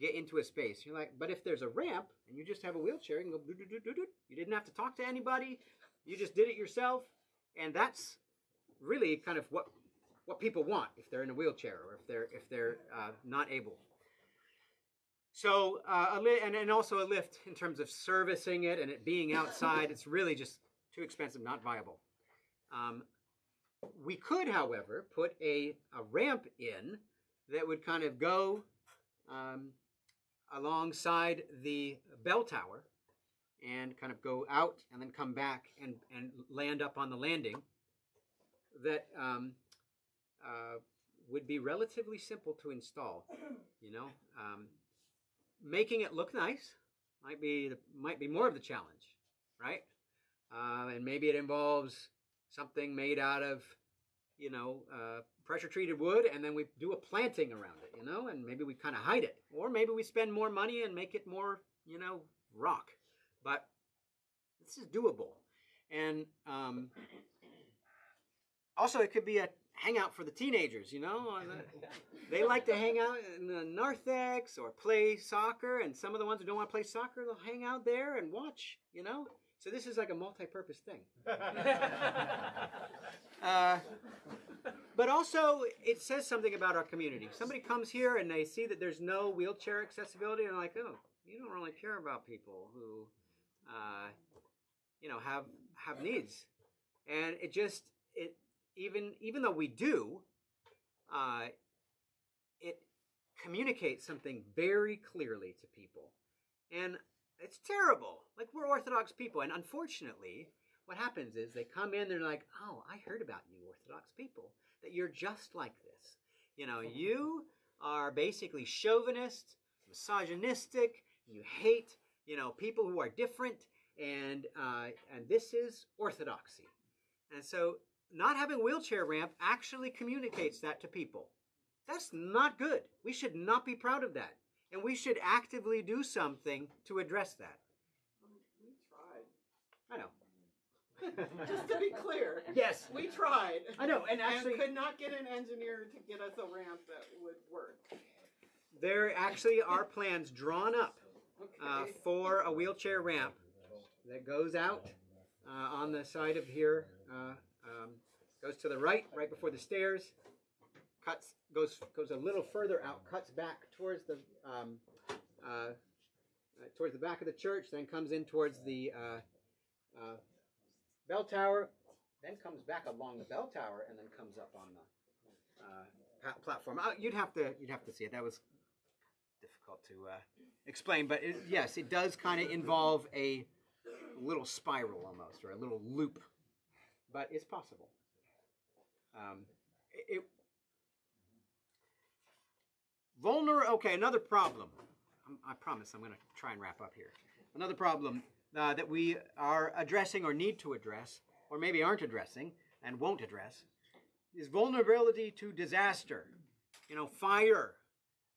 get into a space? You're like, but if there's a ramp and you just have a wheelchair, you can go do do do do do. You didn't have to talk to anybody. You just did it yourself. And that's really kind of what people want if they're in a wheelchair or if they're not able. So and also a lift in terms of servicing it and it being outside, it's really just too expensive, not viable. We could, however, put a ramp in that would kind of go alongside the bell tower and kind of go out and then come back and land up on the landing. That would be relatively simple to install, you know. Making it look nice might be more of the challenge, right? And maybe it involves something made out of, you know, pressure treated wood, and then we do a planting around it, you know, and maybe we kind of hide it, or maybe we spend more money and make it more, you know, rock. But this is doable, and also it could be a hangout for the teenagers, you know. They like to hang out in the narthex or play soccer, and some of the ones who don't want to play soccer, they'll hang out there and watch, you know. So this is like a multi-purpose thing. But also, it says something about our community. Somebody comes here and they see that there's no wheelchair accessibility, and they're like, oh, you don't really care about people who, you know, have needs. And even though we do, it communicates something very clearly to people. And it's terrible. Like, we're Orthodox people. And unfortunately, what happens is they come in, they're like, oh, I heard about you Orthodox people, that you're just like this. You know, you are basically chauvinist, misogynistic, you hate, you know, people who are different, and this is orthodoxy. And so not having a wheelchair ramp actually communicates that to people. That's not good. We should not be proud of that. And we should actively do something to address that. We tried. I know. Just to be clear. Yes. We tried. I know, and actually could not get an engineer to get us a ramp that would work. there actually are plans drawn up Okay. for a wheelchair ramp that goes out on the side of here, goes to the right before the stairs, goes a little further out, cuts back towards the back of the church, then comes in towards the bell tower, then comes back along the bell tower, and then comes up on the platform. You'd have to see it. That was difficult to explain, but yes, it does kind of involve a little spiral almost, or a little loop, but it's possible. Okay, another problem. I promise I'm going to try and wrap up here. Another problem. that we are addressing or need to address, or maybe aren't addressing and won't address, is vulnerability to disaster. You know, fire,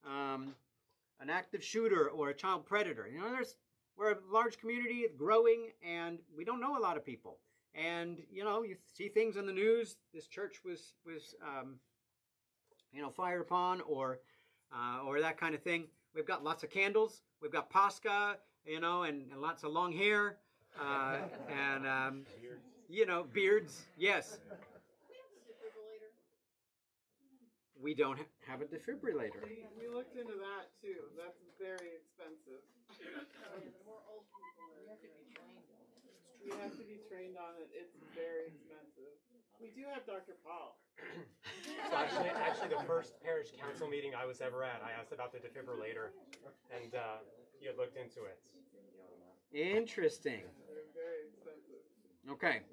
an active shooter, or a child predator. You know, we're a large community, growing, and we don't know a lot of people. And you know, you see things in the news. This church was fired upon, or that kind of thing. We've got lots of candles. We've got Pascha, you know, and lots of long hair, and you know, beards. Yes. We don't have a defibrillator. We looked into that too. That's very expensive. We have to be trained on it. It's very expensive. We do have Dr. Paul. So actually, the first parish council meeting I was ever at, I asked about the defibrillator, and you had looked into it. Interesting. They're very expensive. Okay.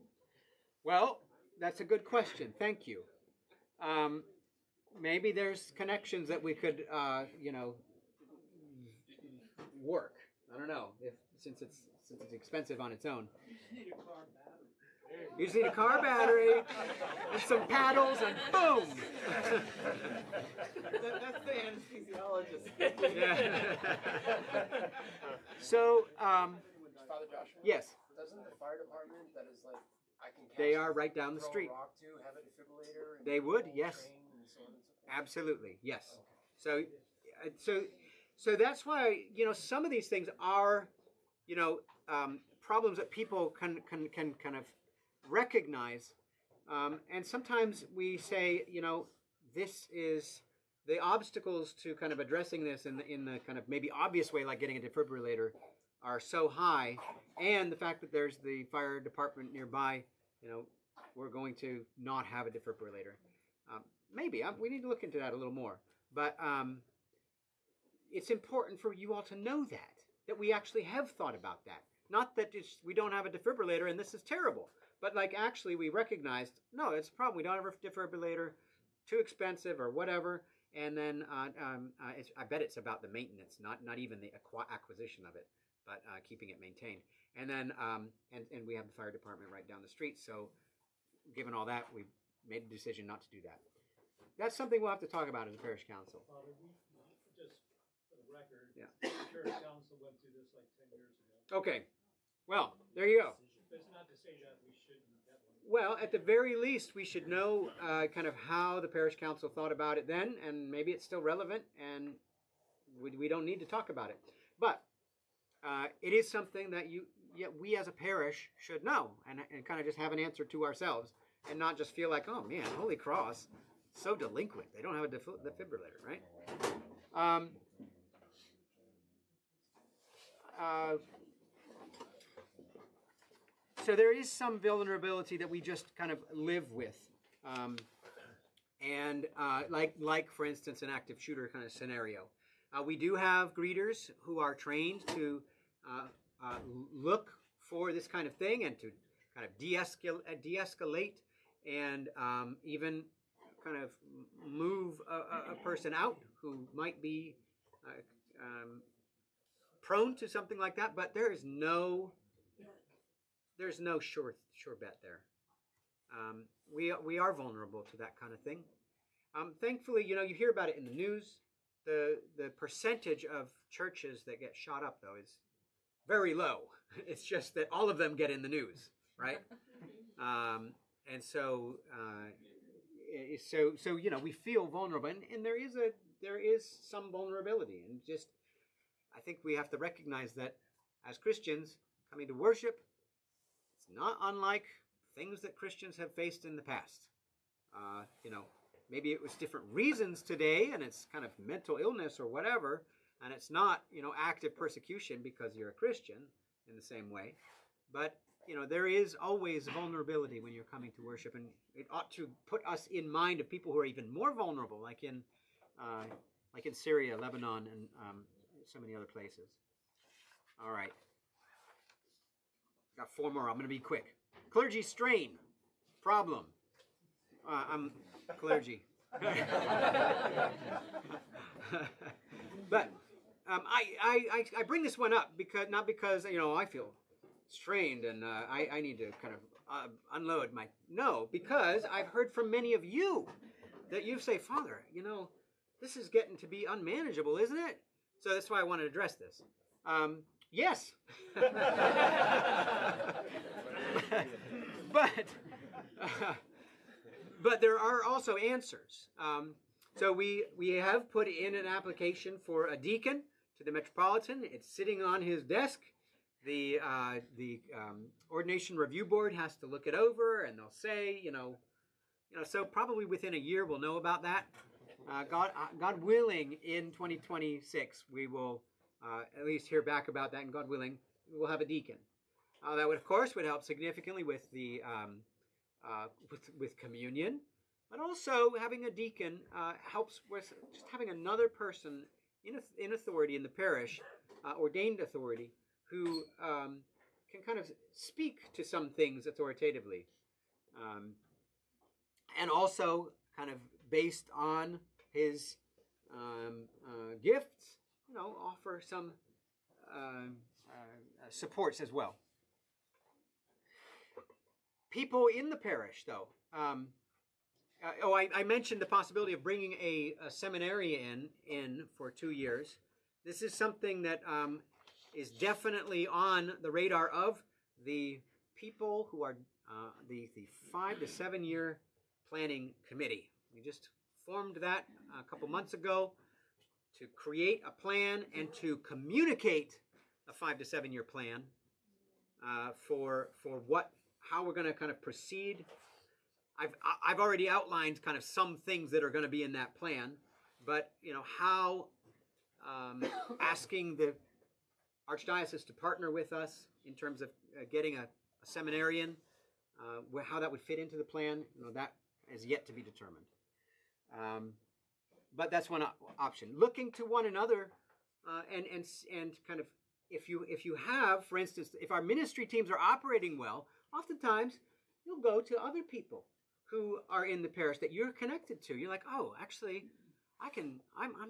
Well, that's a good question. Thank you. Maybe there's connections that we could, work. I don't know since it's expensive on its own. You just need a car battery and some paddles, and boom. That's the anesthesiologist. Yeah. So, Father Joshua? yes, Doesn't the fire department that is like, I can catch they are right down the throw a street. rock to, have a defibrillator? And They would, yes. train and so on and so forth? Absolutely, yes. So that's why, you know, some of these things are, you know, problems that people can kind of recognize, and sometimes we say, you know, this is the obstacles to kind of addressing this in the kind of maybe obvious way, like getting a defibrillator, are so high, and the fact that there's the fire department nearby, you know, we're going to not have a defibrillator. Maybe we need to look into that a little more, but it's important for you all to know that we actually have thought about that. Not that we don't have a defibrillator and this is terrible, but like actually we recognized, no, it's a problem. We don't have a defibrillator, too expensive or whatever. And then I bet it's about the maintenance, not even the acquisition of it, but keeping it maintained. And then and we have the fire department right down the street. So given all that, we made a decision not to do that. That's something we'll have to talk about as a parish council. Father, we just for the record, Yeah. the church council went through this like 10 years ago. Okay. Well, there you go. It's not to say that we shouldn't get one. Well, at the very least, we should know kind of how the parish council thought about it then, and maybe it's still relevant, and we don't need to talk about it. But it is something that we as a parish should know, and kind of just have an answer to ourselves, and not just feel like, oh man, Holy Cross, so delinquent. They don't have a defibrillator, right? So there is some vulnerability that we just kind of live with, and like for instance, an active shooter kind of scenario. We do have greeters who are trained to look for this kind of thing and to kind of de-escalate and even kind of move a person out who might be prone to something like that. But there's no sure bet there. We are vulnerable to that kind of thing. Thankfully, you know, you hear about it in the news. The percentage of churches that get shot up, though, is very low. It's just that all of them get in the news, right? And so you know, we feel vulnerable, and there is some vulnerability, and just I think we have to recognize that as Christians coming to worship, it's not unlike things that Christians have faced in the past. You know, maybe it was different reasons today, and it's kind of mental illness or whatever, and it's not, you know, active persecution because you're a Christian in the same way. But, you know, there is always vulnerability when you're coming to worship, and it ought to put us in mind of people who are even more vulnerable, like in Syria, Lebanon, and so many other places. All right. Got 4 more. I'm going to be quick. Clergy strain. Problem. I'm clergy. But I bring this one up not because you know I feel strained and I need to kind of unload my. No, because I've heard from many of you that you say, Father, you know, this is getting to be unmanageable, isn't it? So that's why I want to address this. Yes. But there are also answers. So we have put in an application for a deacon to the Metropolitan. It's sitting on his desk. The Ordination Review Board has to look it over, and they'll say, so probably within a year we'll know about that. God willing, in 2026 we will at least hear back about that, and God willing, we will have a deacon. That would, of course, help significantly with the with communion, but also having a deacon helps with just having another person in authority in the parish, ordained authority, who can kind of speak to some things authoritatively, and also kind of based on his gifts, offer some supports as well. People in the parish, though. I mentioned the possibility of bringing a seminarian in for 2 years. This is something that is definitely on the radar of the people who are the 5 to 7 year planning committee. We just formed that a couple months ago to create a plan and to communicate a 5 to 7 year plan for how we're going to kind of proceed. I've already outlined kind of some things that are going to be in that plan, but how asking the Archdiocese to partner with us in terms of getting a seminarian, how that would fit into the plan, that is yet to be determined. But that's one option. Looking to one another, and kind of if you have, for instance, if our ministry teams are operating well, oftentimes you'll go to other people who are in the parish that you're connected to. You're like, oh, actually, I'm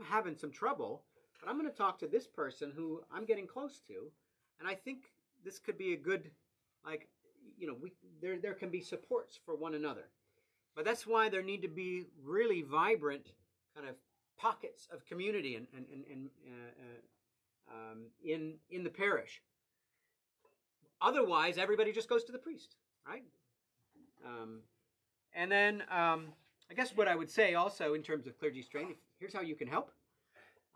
having some trouble, but I'm going to talk to this person who I'm getting close to, and I think this could be a good, there can be supports for one another. But that's why there need to be really vibrant kind of pockets of community in the parish. Otherwise, everybody just goes to the priest, right? And then I guess what I would say also in terms of clergy strain, here's how you can help.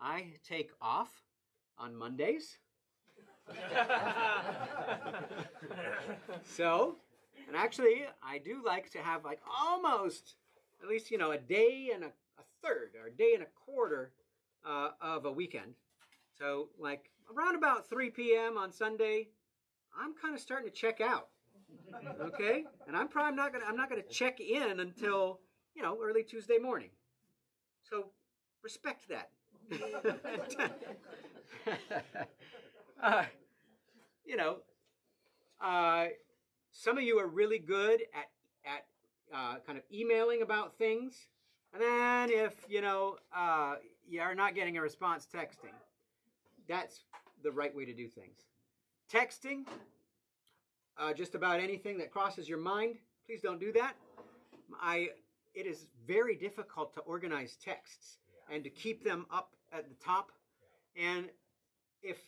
I take off on Mondays. And actually, I do like to have almost at least, a day and a third or a day and a quarter of a weekend. So around about 3 p.m. on Sunday, I'm kind of starting to check out. Okay? And I'm not gonna check in until, early Tuesday morning. So respect that. Some of you are really good at kind of emailing about things, and then if you are not getting a response, texting. That's the right way to do things. Texting just about anything that crosses your mind. Please don't do that. It is very difficult to organize texts and to keep them up at the top. And if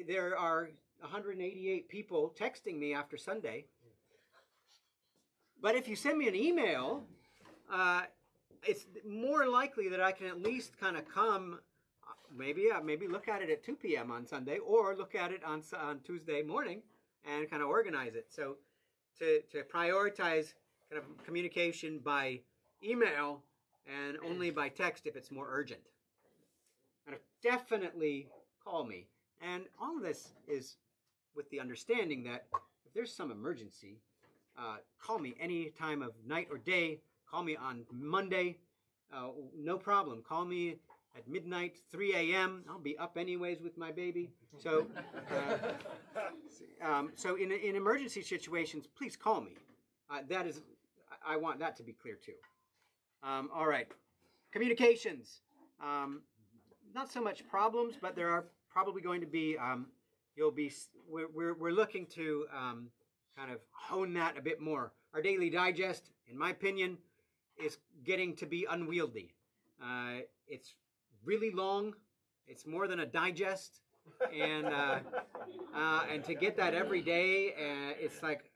there are 188 people texting me after Sunday, but if you send me an email, it's more likely that I can at least kind of come, maybe look at it at 2 p.m. on Sunday, or look at it on Tuesday morning and kind of organize it. So to prioritize kind of communication by email and only by text if it's more urgent. And definitely call me. And all of this is with the understanding that if there's some emergency, call me any time of night or day. Call me on Monday. No problem. Call me at midnight, 3 a.m. I'll be up anyways with my baby. So, so in emergency situations, please call me. I want that to be clear too. All right. Communications. Not so much problems, but there are probably going to be, you'll be. We're looking to kind of hone that a bit more. Our daily digest, in my opinion, is getting to be unwieldy. It's really long. It's more than a digest, and to get that every day, it's like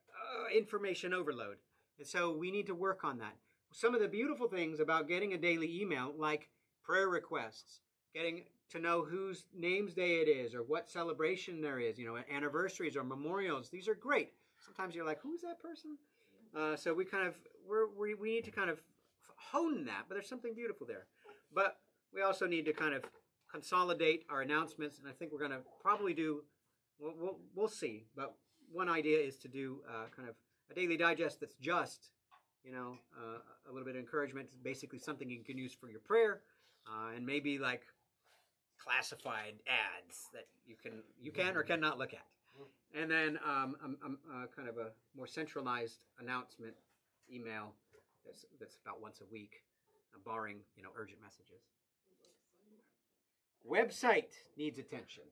information overload. And so we need to work on that. Some of the beautiful things about getting a daily email, like prayer requests, getting to know whose name's day it is or what celebration there is, anniversaries or memorials. These are great. Sometimes you're like, who's that person? So we kind of we need to kind of hone that, but there's something beautiful there. But we also need to kind of consolidate our announcements, and I think we're going to probably do. We'll see. But one idea is to do kind of a daily digest that's just, a little bit of encouragement. It's basically something you can use for your prayer, and maybe like classified ads that you can or cannot look at. And then kind of a more centralized announcement email that's about once a week, barring urgent messages. Website needs attention.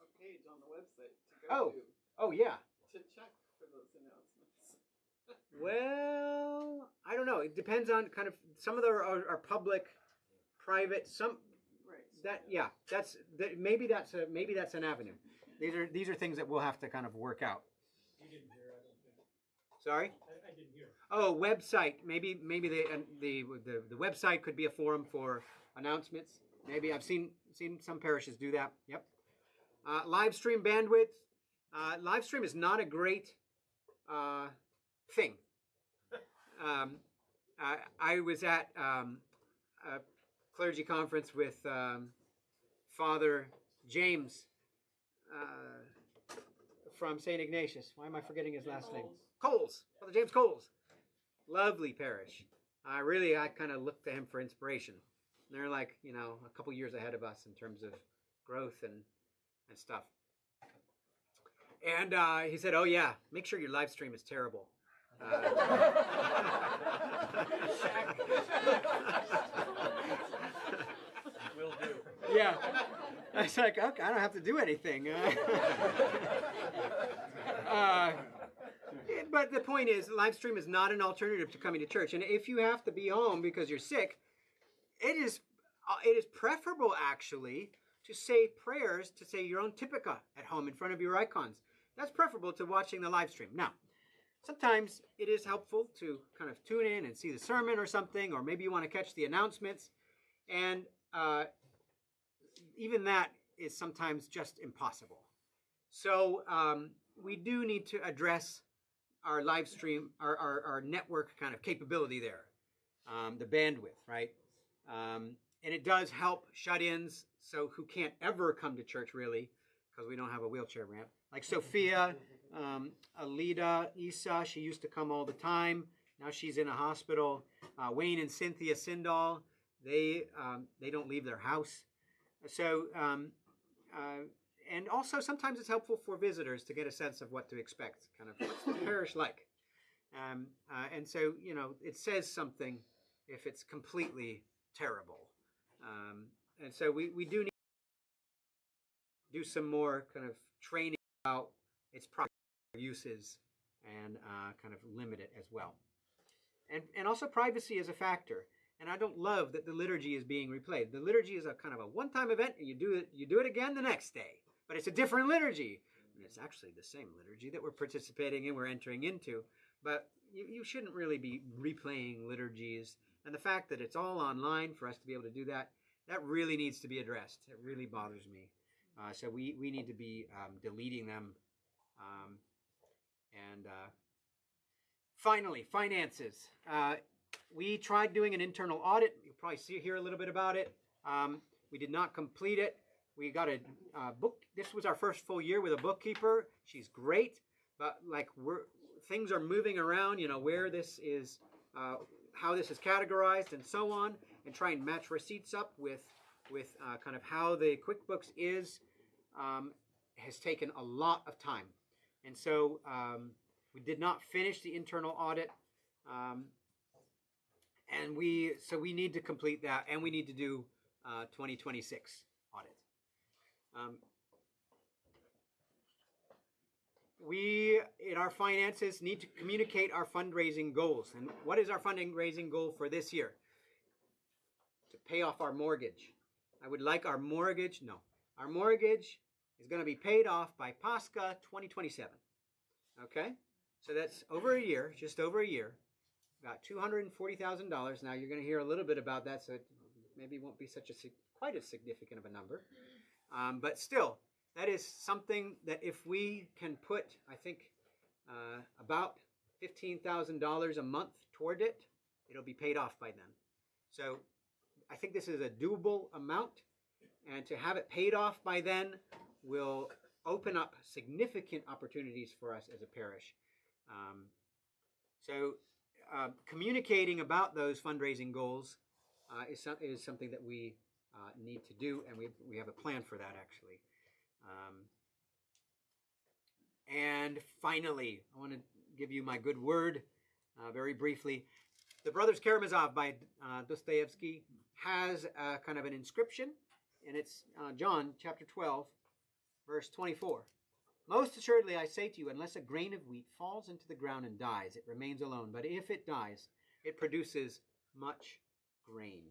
A page on the website to go Oh yeah. to check for those announcements. Well, I don't know. It depends on kind of some of them are public, private. Some Right. maybe that's an avenue. These are things that we'll have to kind of work out. You didn't hear, I don't think. Sorry? I didn't hear. Oh, website. Maybe the website could be a forum for announcements. Maybe I've seen some parishes do that. Yep. Live stream bandwidth. Live stream is not a great thing. I was at a clergy conference with Father James from St. Ignatius. Why am I forgetting his last name? Coles. Father James Coles. Lovely parish. I kind of looked to him for inspiration. They're like, a couple years ahead of us in terms of growth and stuff. And he said, "Oh yeah, make sure your live stream is terrible." Will do. Yeah. I was like, okay, I don't have to do anything. But the point is, live stream is not an alternative to coming to church. And if you have to be home because you're sick, it is preferable actually to say prayers, to say your own Typica at home in front of your icons. That's preferable to watching the live stream. Now, sometimes it is helpful to kind of tune in and see the sermon or something, or maybe you want to catch the announcements. And even that is sometimes just impossible. So we do need to address our live stream, our network kind of capability there, the bandwidth, right? And it does help shut-ins, so who can't ever come to church really, because we don't have a wheelchair ramp. Like Sophia, Alida, Isa, she used to come all the time. Now she's in a hospital. Wayne and Cynthia Sindall, they don't leave their house. So, and also sometimes it's helpful for visitors to get a sense of what to expect, kind of what's the parish like. And so, it says something if it's completely terrible. And so we do need to do some more kind of training about its proper uses and kind of limit it as well. And also privacy is a factor. And I don't love that the liturgy is being replayed. The liturgy is a kind of a one-time event, and you do it again the next day. But it's a different liturgy. And it's actually the same liturgy that we're participating in, we're entering into. But you shouldn't really be replaying liturgies. And the fact that it's all online for us to be able to do that, that really needs to be addressed. It really bothers me. So we need to be deleting them. Finally, finances. We tried doing an internal audit. You'll probably hear a little bit about it. We did not complete it. We got a book. This was our first full year with a bookkeeper. She's great, but things are moving around. Where this is, how this is categorized, and so on, and try and match receipts up with kind of how the QuickBooks is. Has taken a lot of time, and so we did not finish the internal audit. And we need to complete that, and we need to do 2026 audit. we, in our finances, need to communicate our fundraising goals. And what is our fundraising goal for this year? To pay off our mortgage. I would like our mortgage is going to be paid off by Pascha 2027. Okay? So that's over a year, just over a year. Got $240,000. Now you're going to hear a little bit about that, so it maybe won't be quite as significant of a number. But still, that is something that if we can put, I think, about $15,000 a month toward it, it'll be paid off by then. So I think this is a doable amount, and to have it paid off by then will open up significant opportunities for us as a parish. Communicating about those fundraising goals is something that we need to do, and we have a plan for that, actually. And finally, I want to give you my good word very briefly. The Brothers Karamazov by Dostoevsky has kind of an inscription, and it's John chapter 12, verse 24. Most assuredly I say to you, unless a grain of wheat falls into the ground and dies, it remains alone. But if it dies, it produces much grain.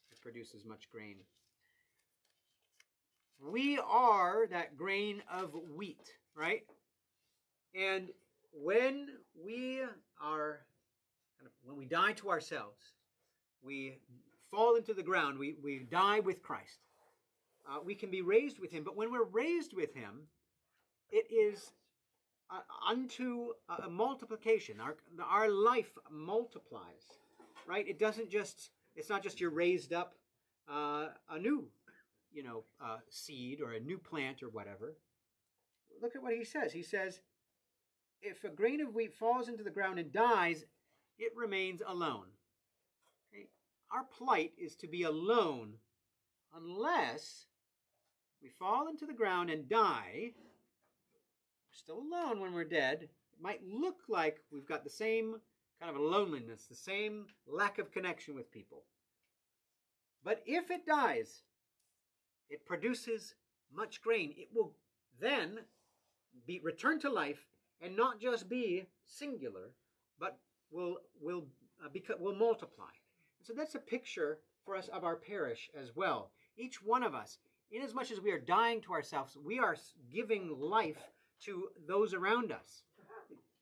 It produces much grain. We are that grain of wheat, right? And when we die to ourselves, we fall into the ground, we die with Christ. We can be raised with him, but when we're raised with him, it is unto a multiplication. Our life multiplies, right? It's not just you're raised up a new, seed or a new plant or whatever. Look at what he says. He says, if a grain of wheat falls into the ground and dies, it remains alone. Okay? Our plight is to be alone unless we fall into the ground and die. We're still alone when we're dead. It might look like we've got the same kind of a loneliness, the same lack of connection with people. But if it dies, it produces much grain. It will then be returned to life and not just be singular, but will multiply. So that's a picture for us of our parish as well. Each one of us, inasmuch as we are dying to ourselves, we are giving life to those around us.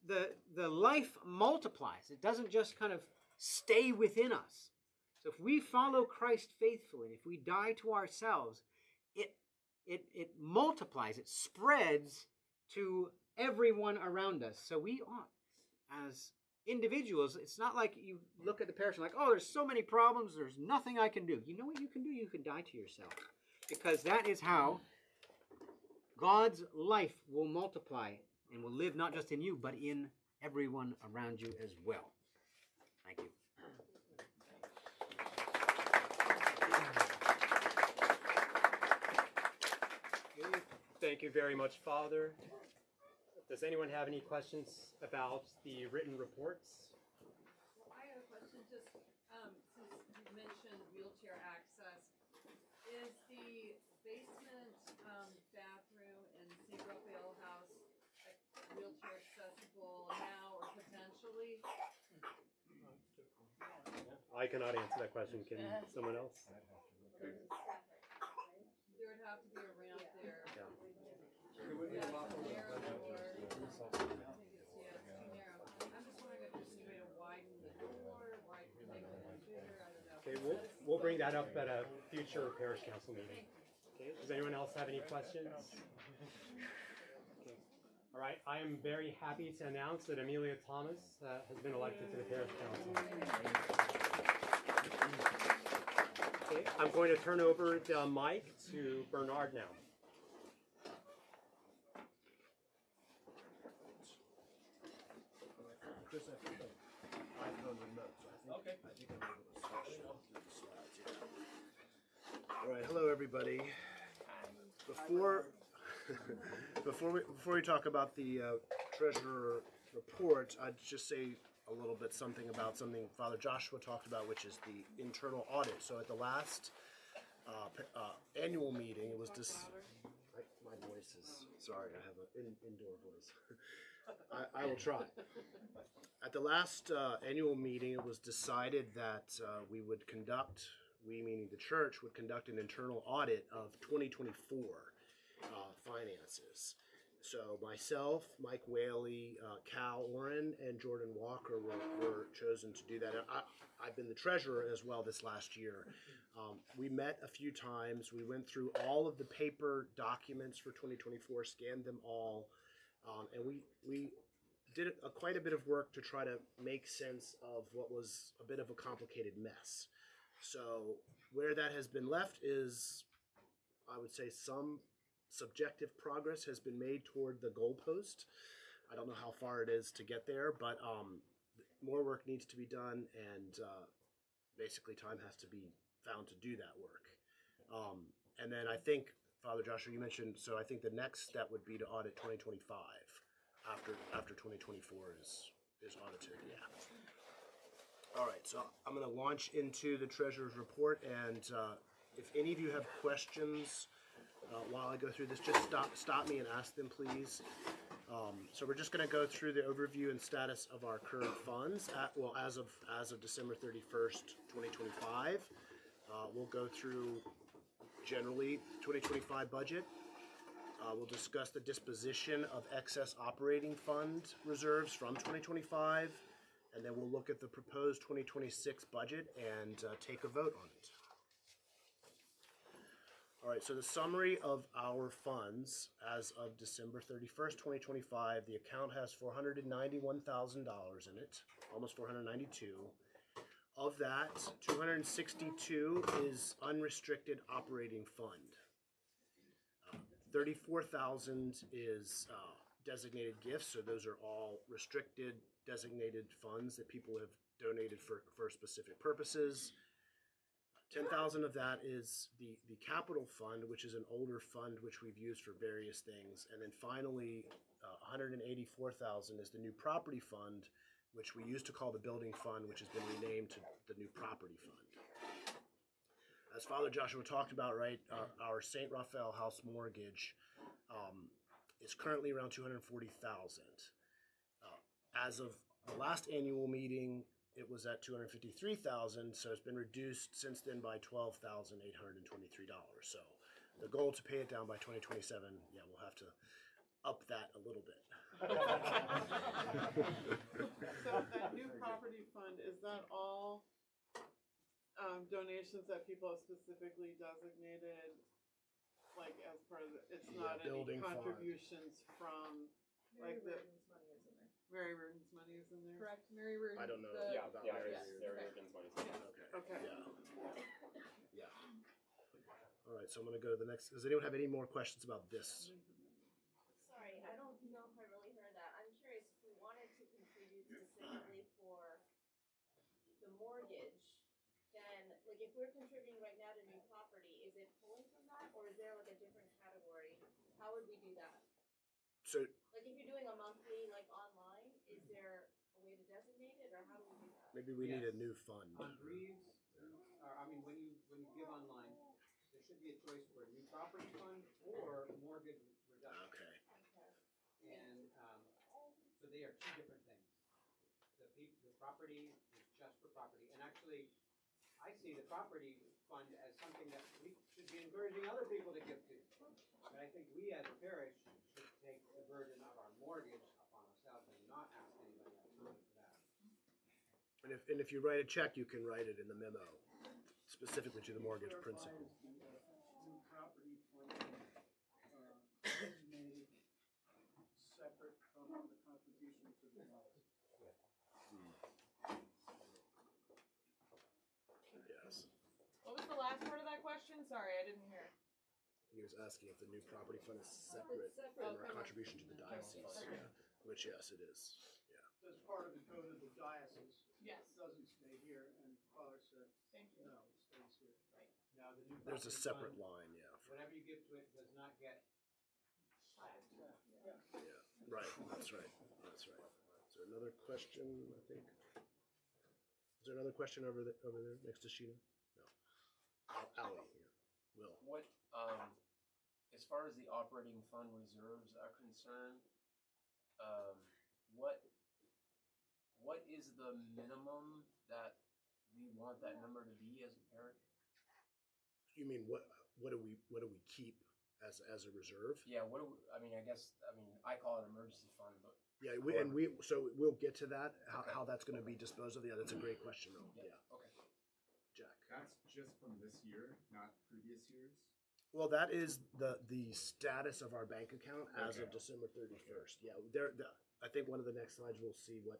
The life multiplies. It doesn't just kind of stay within us. So if we follow Christ faithfully, if we die to ourselves, it multiplies, it spreads to everyone around us. So we ought, as individuals, it's not like you look at the parish and like, oh, there's so many problems, there's nothing I can do. You know what you can do? You can die to yourself. Because that is how God's life will multiply and will live not just in you, but in everyone around you as well. Thank you. Thank you very much, Father. Does anyone have any questions about the written reports? I have a question, just since you mentioned wheelchair access, is the basement bathroom in St. Raphael House wheelchair accessible now or potentially? I cannot answer that question. Can someone else? There would have to be a ramp there. Yeah. Yeah, it's too narrow or it's too narrow. I'm just wondering if there's any way to widen the door, make it more bigger, I don't know. Okay, we'll bring that up at a future parish council meeting. Okay, does anyone else have any questions? Okay. All right, I am very happy to announce that Amelia Thomas has been elected to the parish council. Okay, I'm going to turn over the mic to Bernard now. All right, hello everybody. Before we talk about the treasurer report, I'd just say a little bit something Father Joshua talked about, which is the internal audit. So at the last annual meeting, it was my voice is Sorry, I have an indoor voice. I will try. At the last annual meeting, it was decided that we meaning the church, would conduct an internal audit of 2024 finances. So myself, Mike Whaley, Cal Oren, and Jordan Walker were chosen to do that. I've been the treasurer as well this last year. We met a few times. We went through all of the paper documents for 2024, scanned them all, and we did quite a bit of work to try to make sense of what was a bit of a complicated mess. So where that has been left is, I would say, some subjective progress has been made toward the goalpost. I don't know how far it is to get there, but more work needs to be done, and basically time has to be found to do that work. And then I think, Father Joshua, you mentioned, so I think the next step would be to audit 2025 after 2024 is audited, yeah. All right, so I'm going to launch into the treasurer's report, and if any of you have questions while I go through this, just stop me and ask them, please. So we're just going to go through the overview and status of our current funds as of December 31st, 2025. We'll go through generally 2025 budget. We'll discuss the disposition of excess operating fund reserves from 2025, and then we'll look at the proposed 2026 budget and take a vote on it. All right, so the summary of our funds as of December 31st, 2025, the account has $491,000 in it, almost $492. Of that, $262 is unrestricted operating fund. $34,000 is designated gifts, so those are all restricted, designated funds that people have donated for specific purposes. 10,000 of that is the capital fund, which is an older fund which we've used for various things, and then finally 184,000 is the new property fund, which we used to call the building fund, which has been renamed to the new property fund. As Father Joshua talked about, right, our St. Raphael House mortgage is currently around $240,000. As of the last annual meeting, it was at $253,000, so it's been reduced since then by $12,823. So the goal to pay it down by 2027, yeah, we'll have to up that a little bit. So that new property fund, is that all donations that people have specifically designated, like as part of the, it's not any building fund. contributions from, like the, Mary Reardon's money is in there? Correct, Mary Reardon. I don't know the- about Yeah, Mary there's Reardon. Reardon's money. Okay. Yeah. All right, so I'm going to go to the next. Does anyone have any more questions about this? Sorry, I don't know if I really heard that. I'm curious if we wanted to contribute specifically for the mortgage, then, like, if we're contributing right now to new property, is it pulling from that, or is there like a different category? How would we do that? So Like, if you're doing a monthly, like, online, is there a way to designate it, or how do we do that? maybe we need a new fund. On Breeze, when you give online, there should be a choice for a new property fund or mortgage reduction. Okay. And so they are two different things. The property is just for property, and actually, I see the property fund as something that we should be encouraging other people to give to. But I think we as a parish should take the burden of our mortgage upon ourselves and not ask anybody else to pay for that. And if you write a check, you can write it in the memo, specifically to the mortgage principal. New property fund, designated separate from the contribution to the house. Yes. What was the last part of that question? Sorry, I didn't hear. He was asking if the new property fund is separate from our contribution to the diocese. Yeah. Which, yes, it is. Yeah. As part of the code of the diocese. Yes. It doesn't stay here, and Father said, Thank you. no, it stays here. Now, the new There's a property separate fund, line, yeah. whatever you give to it does not get Yeah. Right. That's right. That's right. Is there another question? I think. Is there another question over there next to Sheena? No. Allie. Yeah. Will. What as far as the operating fund reserves are concerned, what is the minimum that we want that number to be as a parish? You mean what do we keep as a reserve? Yeah, I mean, I call it emergency fund, but Yeah, so we'll get to that, how that's going to be disposed of. Yeah, that's a great question, though. Yeah. okay. Jack. That's just from this year, not previous years? Well, that is the status of our bank account as of Okay. December 31st. Yeah, I think one of the next slides we'll see what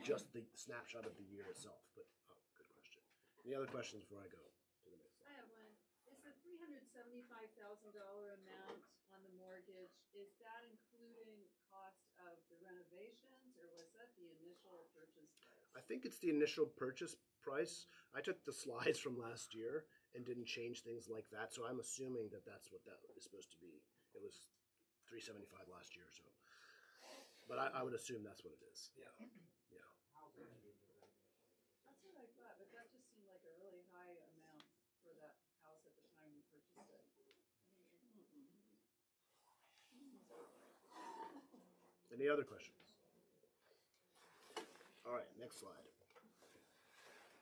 just the snapshot of the year itself. But good question. Any other questions before I go to the next I slide? have one. Is the $375,000 amount on the mortgage, is that including cost of the renovations, or was that the initial purchase price? I think it's the initial purchase price. I took the slides from last year and didn't change things like that, so I'm assuming that that's what that is supposed to be. It was $375 last year, so. But I would assume that's what it is. Yeah. Yeah. That's what I thought, but that just seemed like a really high amount for that house at the time we purchased it. Any other questions? All right, next slide.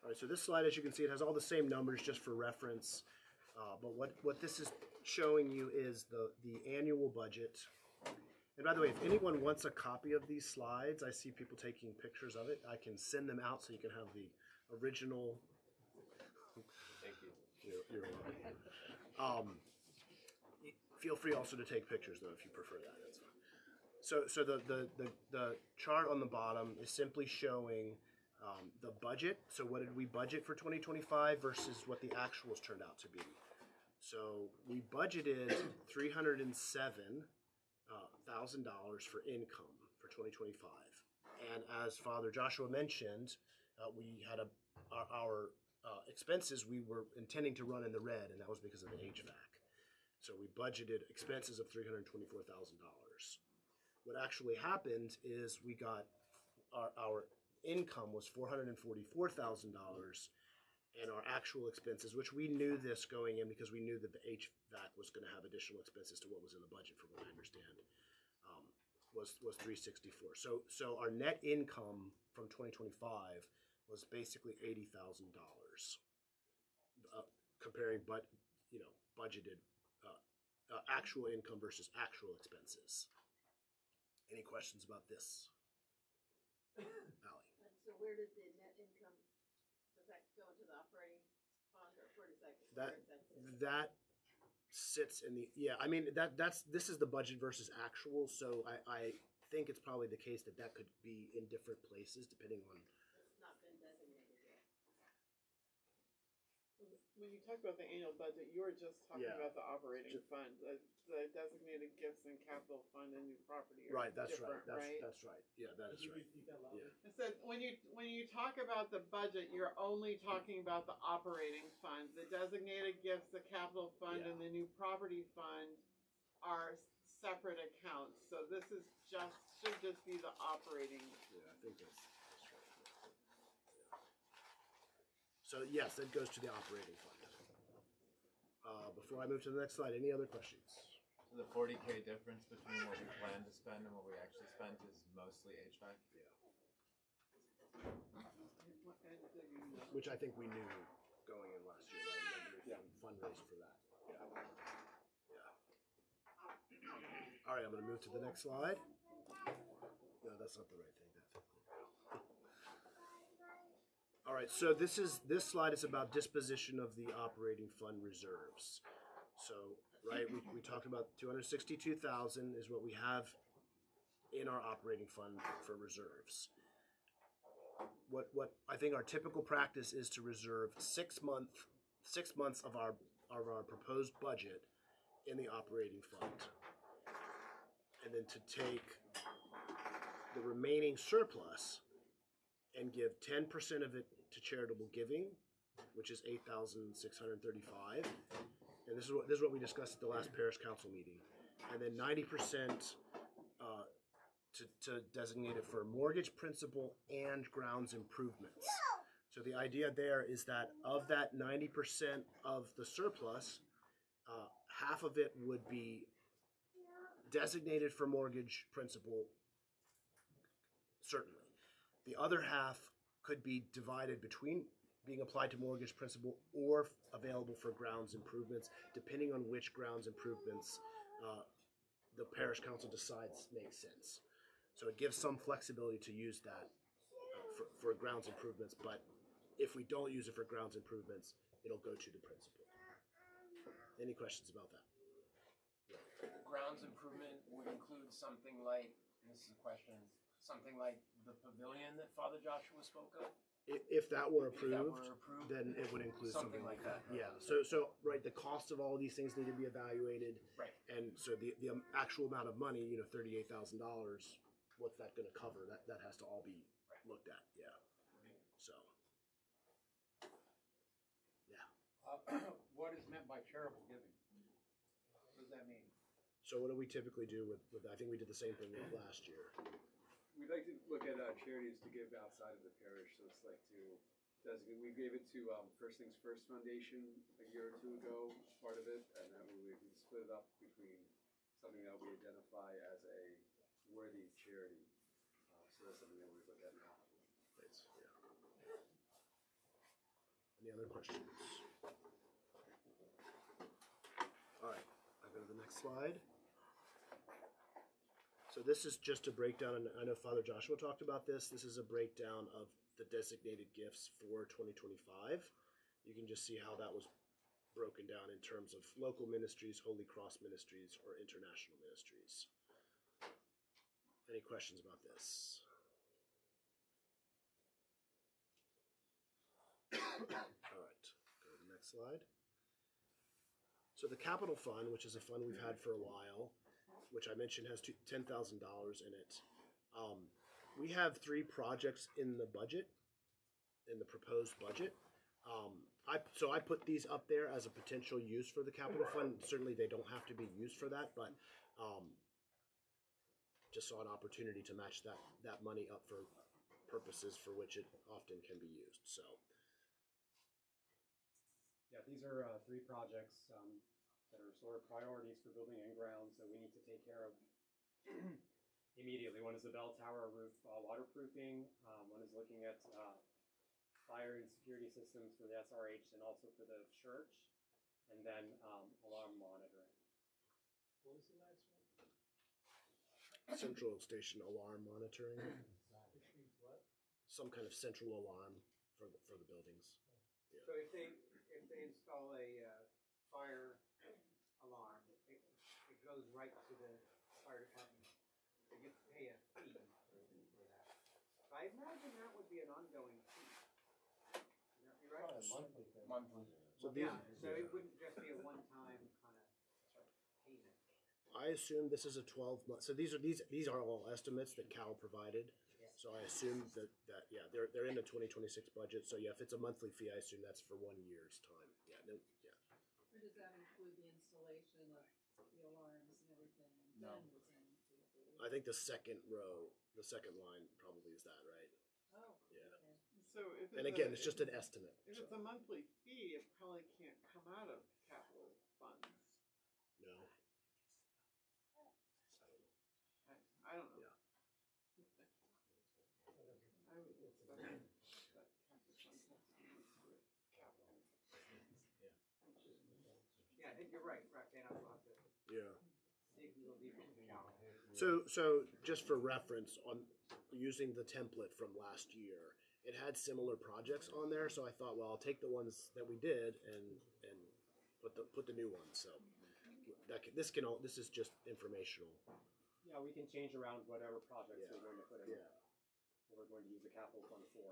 All right, so this slide, as you can see, it has all the same numbers just for reference. But what this is showing you is the annual budget. And by the way, if anyone wants a copy of these slides, I see people taking pictures of it. I can send them out so you can have the original. Thank you. You're welcome. Feel free also to take pictures though if you prefer that. That's fine. So the chart on the bottom is simply showing the budget. So what did we budget for 2025 versus what the actuals turned out to be. So we budgeted $307,000 for income for 2025, and as Father Joshua mentioned, we had our expenses we were intending to run in the red, and that was because of the HVAC. So we budgeted expenses of $324,000. What actually happened is we got our income was $444,000, and our actual expenses, which we knew this going in because we knew that the HVAC was going to have additional expenses to what was in the budget, from what I understand, was $364,000. So our net income from 2025 was basically $80,000, comparing budgeted actual income versus actual expenses. Any questions about this? Allie. So where did the net income, does that go into the operating fund, or where does that go? That sits in the, I mean, this is the budget versus actual, so I think it's probably the case that could be in different places depending on. It's not been designated yet. When you talk about the annual budget, you were just talking Yeah. about the operating fund, the designated gifts and capital fund and new property are Right, that's different, right. That's right. Yeah, that is right. Yeah. It said when you talk about the budget, you're only talking about the operating fund. The designated gifts, the capital fund, Yeah. and the new property fund are separate accounts. So this is should just be the operating. Yeah, I think that's right. Yeah. So yes, that goes to the operating fund. Before I move to the next slide, any other questions? So the 40K difference between what we plan to spend and what we actually spent is mostly HVAC? Which I think we knew going in last year, right? Yeah. Fundraise for that. Yeah. All right, I'm going to move to the next slide. No, that's not the right thing. All right, so this slide is about disposition of the operating fund reserves. So, right, we talked about $262,000 is what we have in our operating fund for reserves. What I think our typical practice is to reserve 6 months of our proposed budget in the operating fund, and then to take the remaining surplus and give 10% of it to charitable giving, which is $8,635, and this is what we discussed at the last parish council meeting, and then 90% to designate it for mortgage principal and grounds improvements. So the idea there is that of that 90% of the surplus, half of it would be designated for mortgage principal, certainly. The other half could be divided between being applied to mortgage principal or available for grounds improvements, depending on which grounds improvements the parish council decides make sense. So it gives some flexibility to use that for grounds improvements, but if we don't use it for grounds improvements, it'll go to the principal. Any questions about that? Grounds improvement would include something like, and this is a question, something like the pavilion that Father Joshua spoke of? If that were If that approved, were approved, then it would include something like that. right? Yeah. So right, the cost of all of these things need to be evaluated, Right. and so the actual amount of money, $38,000, what's that going to cover? That has to all be looked at. Yeah. So. Yeah. What is meant by charitable giving? What does that mean? So what do we typically do with I think we did the same thing last year. We'd like to look at charities to give outside of the parish, so it's like to designate. We gave it to First Things First Foundation a year or two ago, part of it, and then we can split it up between something that we identify as a worthy charity. So that's something that we look at now. Thanks. Yeah. Any other questions? All right, I'll go to the next slide. So this is just a breakdown, and I know Father Joshua talked about this. This is a breakdown of the designated gifts for 2025. You can just see how that was broken down in terms of local ministries, Holy Cross ministries, or international ministries. Any questions about this? All right, go to the next slide. So the capital fund, which is a fund we've had for a while, which I mentioned has $10,000 in it. We have 3 projects in the budget, in the proposed budget. So I put these up there as a potential use for the capital fund. Certainly they don't have to be used for that, but just saw an opportunity to match that money up for purposes for which it often can be used. So. Yeah, these are 3 projects that are sort of priorities for building and grounds that we need to take care of immediately. One is the bell tower roof waterproofing. One is looking at fire and security systems for the SRH and also for the church, and then alarm monitoring. What was the last one? Central station alarm monitoring. Which means what? Some kind of central alarm for the buildings. So if they install a fire alarm, it goes right to the fire department. They get to pay a fee for that. I imagine that would be an ongoing fee. Is that right? Monthly. So Yeah, so it wouldn't just be a one-time kind of payment. I assume this is a 12-month. So these are all estimates that Cal provided. So I assume that yeah, they're in the 2026 budget. So yeah, if it's a monthly fee, I assume that's for 1 year's time. Yeah, no, yeah. Or does that include the installation of the alarms and everything? No. Then it's in the fee? I think the second row, the second line probably is that, right? Oh. Yeah. Okay. So if And again, it's just an estimate. If So, it's a monthly fee, it probably can't come out of capital funds. no. I don't know. Yeah. I would expect that capital funds have to be used for capital. Yeah, I think you're right, Roxanne. I'll have to Yeah. dig a little deeper with Cal. So just for reference, on using the template from last year, it had similar projects on there. So I thought, well, I'll take the ones that we did and put the new ones. So this is just informational. Yeah, we can change around whatever projects Yeah. we're going to put in. Yeah. We're going to use the capital fund for.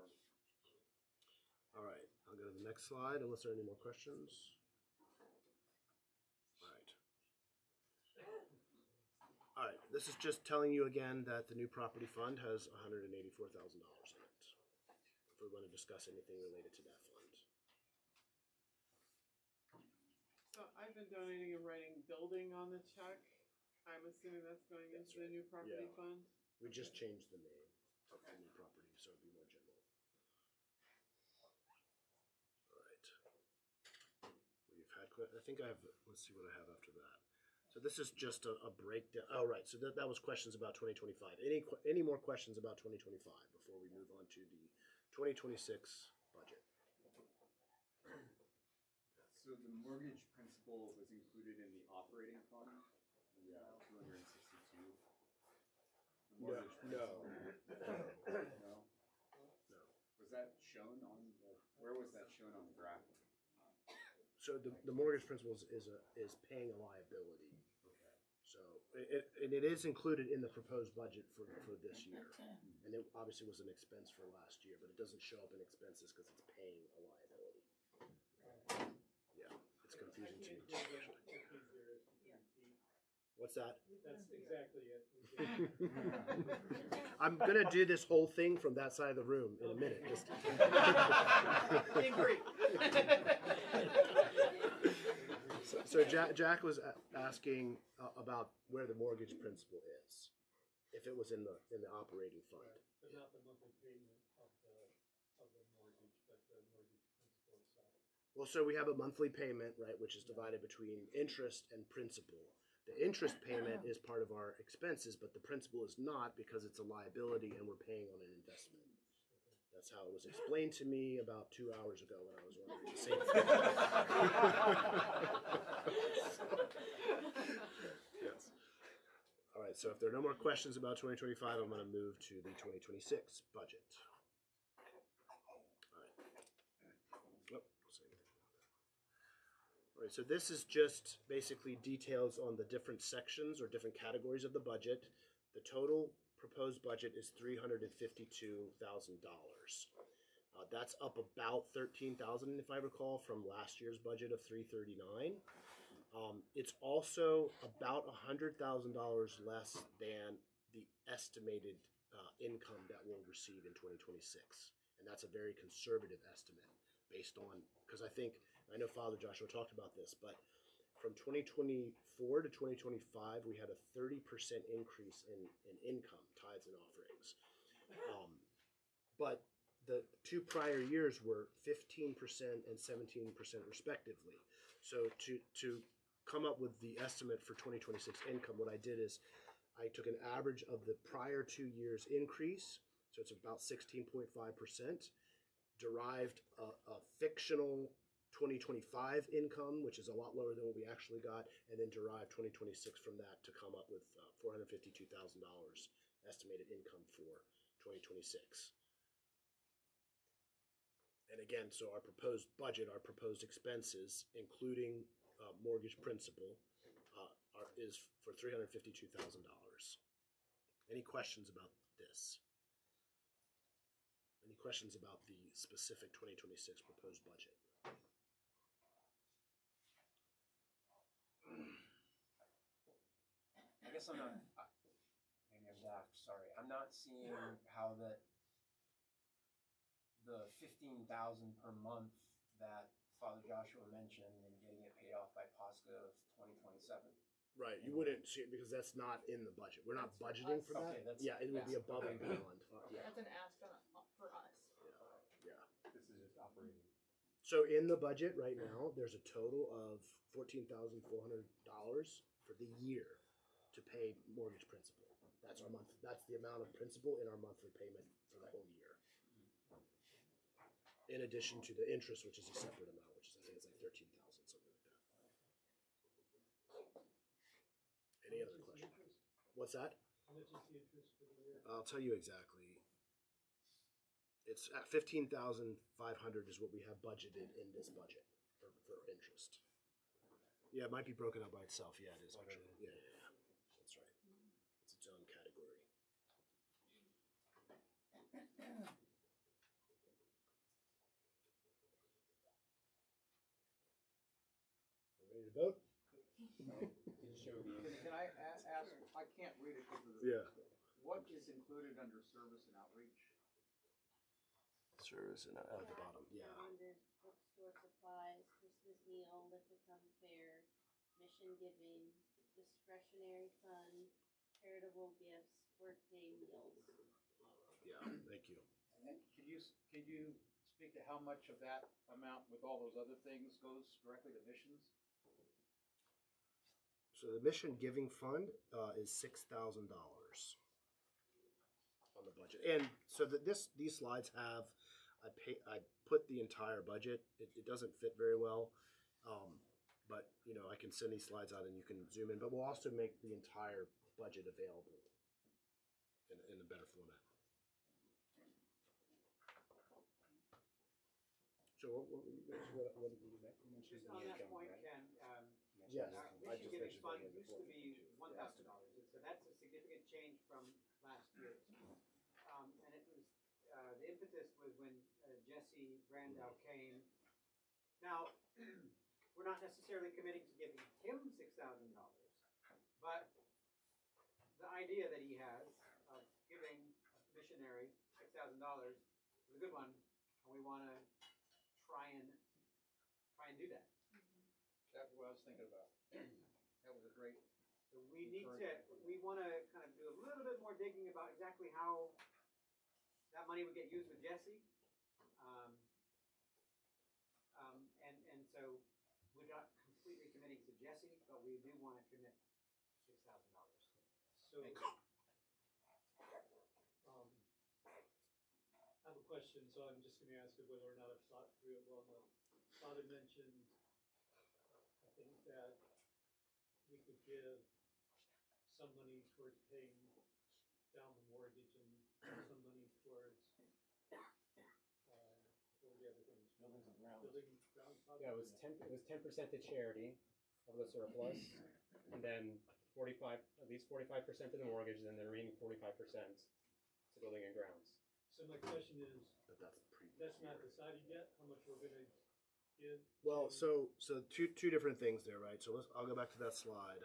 All right, I'll go to the next slide unless there are any more questions. All right. All right, this is just telling you again that the new property fund has $184,000 in it. If we want to discuss anything related to that fund. So I've been donating and writing building on the check. I'm assuming that's going into the new property Yeah. fund? We just changed the name of Okay. the new property, so it'd be more general. All right. We've had I think I have, let's see what I have after that. So this is just a breakdown. Oh, right. So that was questions about 2025. Any more questions about 2025 before we move on to the 2026 budget? So the mortgage principal was included in the operating fund, the 262. The mortgage No. principal. No? No. Was that shown on the, where was that shown on the graph? So the mortgage principal is paying a liability. Okay. So it is included in the proposed budget for this year. And it obviously was an expense for last year, but it doesn't show up in expenses because it's paying a liability. Yeah, it's confusing to me. What's that? That's exactly it. I'm gonna do this whole thing from that side of the room in a minute. Just In Greek. so Jack was asking about where the mortgage principal is, if it was in the operating fund. But not the monthly payment of the mortgage, but the mortgage principal itself. Well, so we have a monthly payment, right, which is divided between interest and principal. The interest payment is part of our expenses, but the principal is not because it's a liability and we're paying on an investment. That's how it was explained to me about 2 hours ago when I was wondering the same thing. Yes. All right, so if there are no more questions about 2025, I'm going to move to the 2026 budget. All right. Oh, we'll say anything about that. All right, so this is just basically details on the different sections or different categories of the budget. The total proposed budget is $352,000. That's up about $13,000, if I recall, from last year's budget of $339,000. It's also about $100,000 less than the estimated income that we'll receive in 2026, and that's a very conservative estimate based on, because I know Father Joshua talked about this, but from 2024 to 2025, we had a 30% increase in income, tithes and offerings. But the 2 prior years were 15% and 17% respectively. So to come up with the estimate for 2026 income, what I did is I took an average of the prior 2 years increase, so it's about 16.5%, derived a fictional 2025 income, which is a lot lower than what we actually got, and then derived 2026 from that to come up with $452,000 estimated income for 2026. And again, so our proposed budget, our proposed expenses, including mortgage principal, is for $352,000. Any questions about this? Any questions about the specific 2026 proposed budget? I guess I'm not, maybe I'm daft, sorry. I'm not seeing how the 15,000 per month that Father Joshua mentioned and getting it paid off by POSCA of 2027. Right, you wouldn't see it because that's not in the budget. We're not budgeting for that. Okay, Yeah, it would be above and beyond. Yeah, That's an ask for us. yeah. This is just operating. So in the budget right now, there's a total of $14,400 for the year to pay mortgage principal. That's our month. That's the amount of principal in our monthly payment for the whole year. In addition to the interest, which is a separate amount, which is I think it's like $13,000, something like that. Any other questions? What's that? How much is the interest for the year? I'll tell you exactly. It's at $15,500 is what we have budgeted in this budget for interest. Yeah, it might be broken up by itself. Yeah, it is actually. Yeah. That's right. It's its own category. Ready to vote? Can I ask, I can't read it because of the. Yeah. What is included under service and outreach? Service and at the bottom. Yeah. Under bookstore supplies, Christmas meal, Lithic Fair, mission giving, discretionary fund, charitable gifts, birthday meals. Yeah. Thank you. And then could you speak to how much of that amount with all those other things goes directly to missions? So the mission giving fund is $6,000 on the budget, and so these slides have I put the entire budget. It doesn't fit very well, but I can send these slides out and you can zoom in. But we'll also make the entire budget available in a better format. So what did you mention? Just on that point, Ken, Yes, I mission just giving mentioned fund that used before. to be $1,000, so that's a significant change from last year. And it was, the impetus was when Jesse Brandow came. Now, we're not necessarily committing to giving him $6,000, but the idea that he has of giving a missionary $6,000 is a good one, and we want to try and do that. That's what I was thinking about. That was a great. So we want to kind of do a little bit more digging about exactly how that money would get used with Jesse. And so we're not completely committing to Jesse, but we do want to commit $6,000. So, I have a question, so I'm just gonna ask it whether or not I've thought through it well enough. Father mentioned, I think that we could give some money towards paying down the mortgage and some money towards, what were the other things? Buildings and grounds. Building grounds. Yeah, it was 10% to charity of the surplus, and then at least 45% to the mortgage, and then the remaining 45% to building and grounds. So my question is, But that's not decided yet, how much we're gonna give? Well, to- so two different things there, right? So I'll go back to that slide.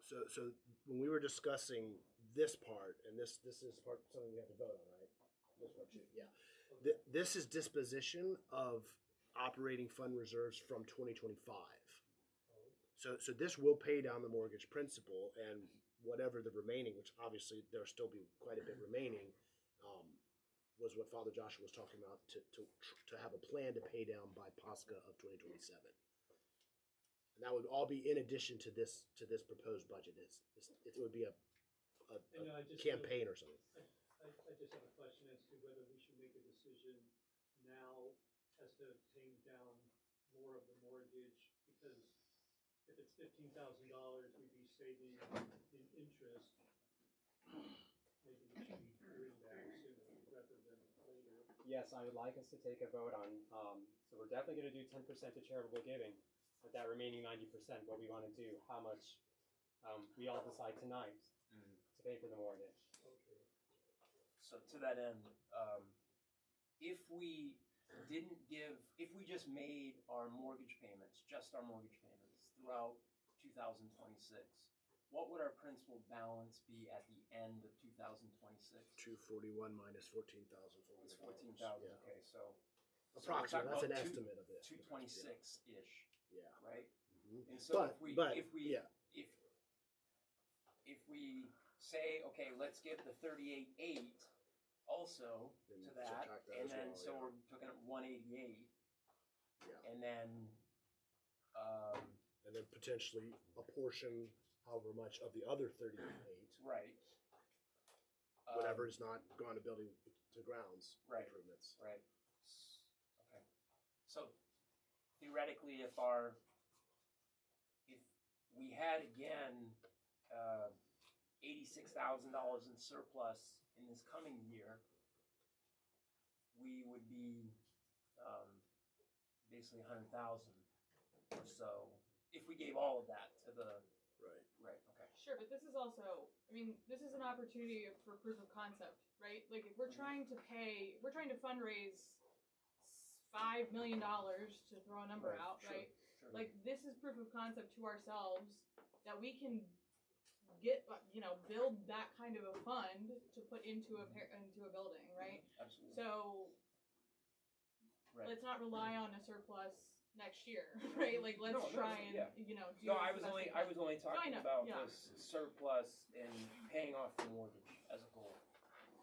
So when we were discussing this part, and this is part something we have to vote on, right? This part too, yeah. This is disposition of operating fund reserves from 2025. So this will pay down the mortgage principal and whatever the remaining, which obviously there'll still be quite a bit remaining, was what Father Joshua was talking about to have a plan to pay down by Pascha of 2027. And that would all be in addition to this proposed budget. It would be a campaign or something. I just have a question as to whether we should make a decision now as to paying down more of the mortgage, because if it's $15,000, we'd be saving in interest. Maybe we should be doing that sooner rather than later. Yes, I would like us to take a vote on, so we're definitely gonna do 10% to charitable giving, but that remaining 90%, what we wanna do, how much, we all decide tonight to pay for the mortgage. Okay. So to that end, if we just made our mortgage payments, just our mortgage payments throughout 2026, what would our principal balance be at the end of 2026? 241 minus 14,000. It's 14,000. Yeah. Okay, so Approximately, we're that's an talking about estimate of this. 226-ish, Yeah. right? Mhm. And so if we say, okay, let's give the 38.8 also Then to that, subtract that and as then well, so yeah. we're looking at 188, Yeah. and then And then potentially a portion, however much, of the other 38, right, whatever is not gone to building to grounds Right. improvements. right. Okay, so theoretically, if we had again $86,000 in surplus in this coming year, we would be basically 100,000 or so if we gave all of that to the right. Okay. Sure, but this is also, I mean, this is an opportunity for proof of concept, right? Like, if we're trying to fundraise $5 million to throw a number out, Sure, right? sure. Like, this is proof of concept to ourselves that we can get, build that kind of a fund to put into a building, right? Absolutely. So Right. let's not rely on a surplus next year, right? Like, let's No, try and yeah. do. No, I was the best only we I can. was only No, I talking know, about yeah. the surplus and paying off the mortgage as a goal,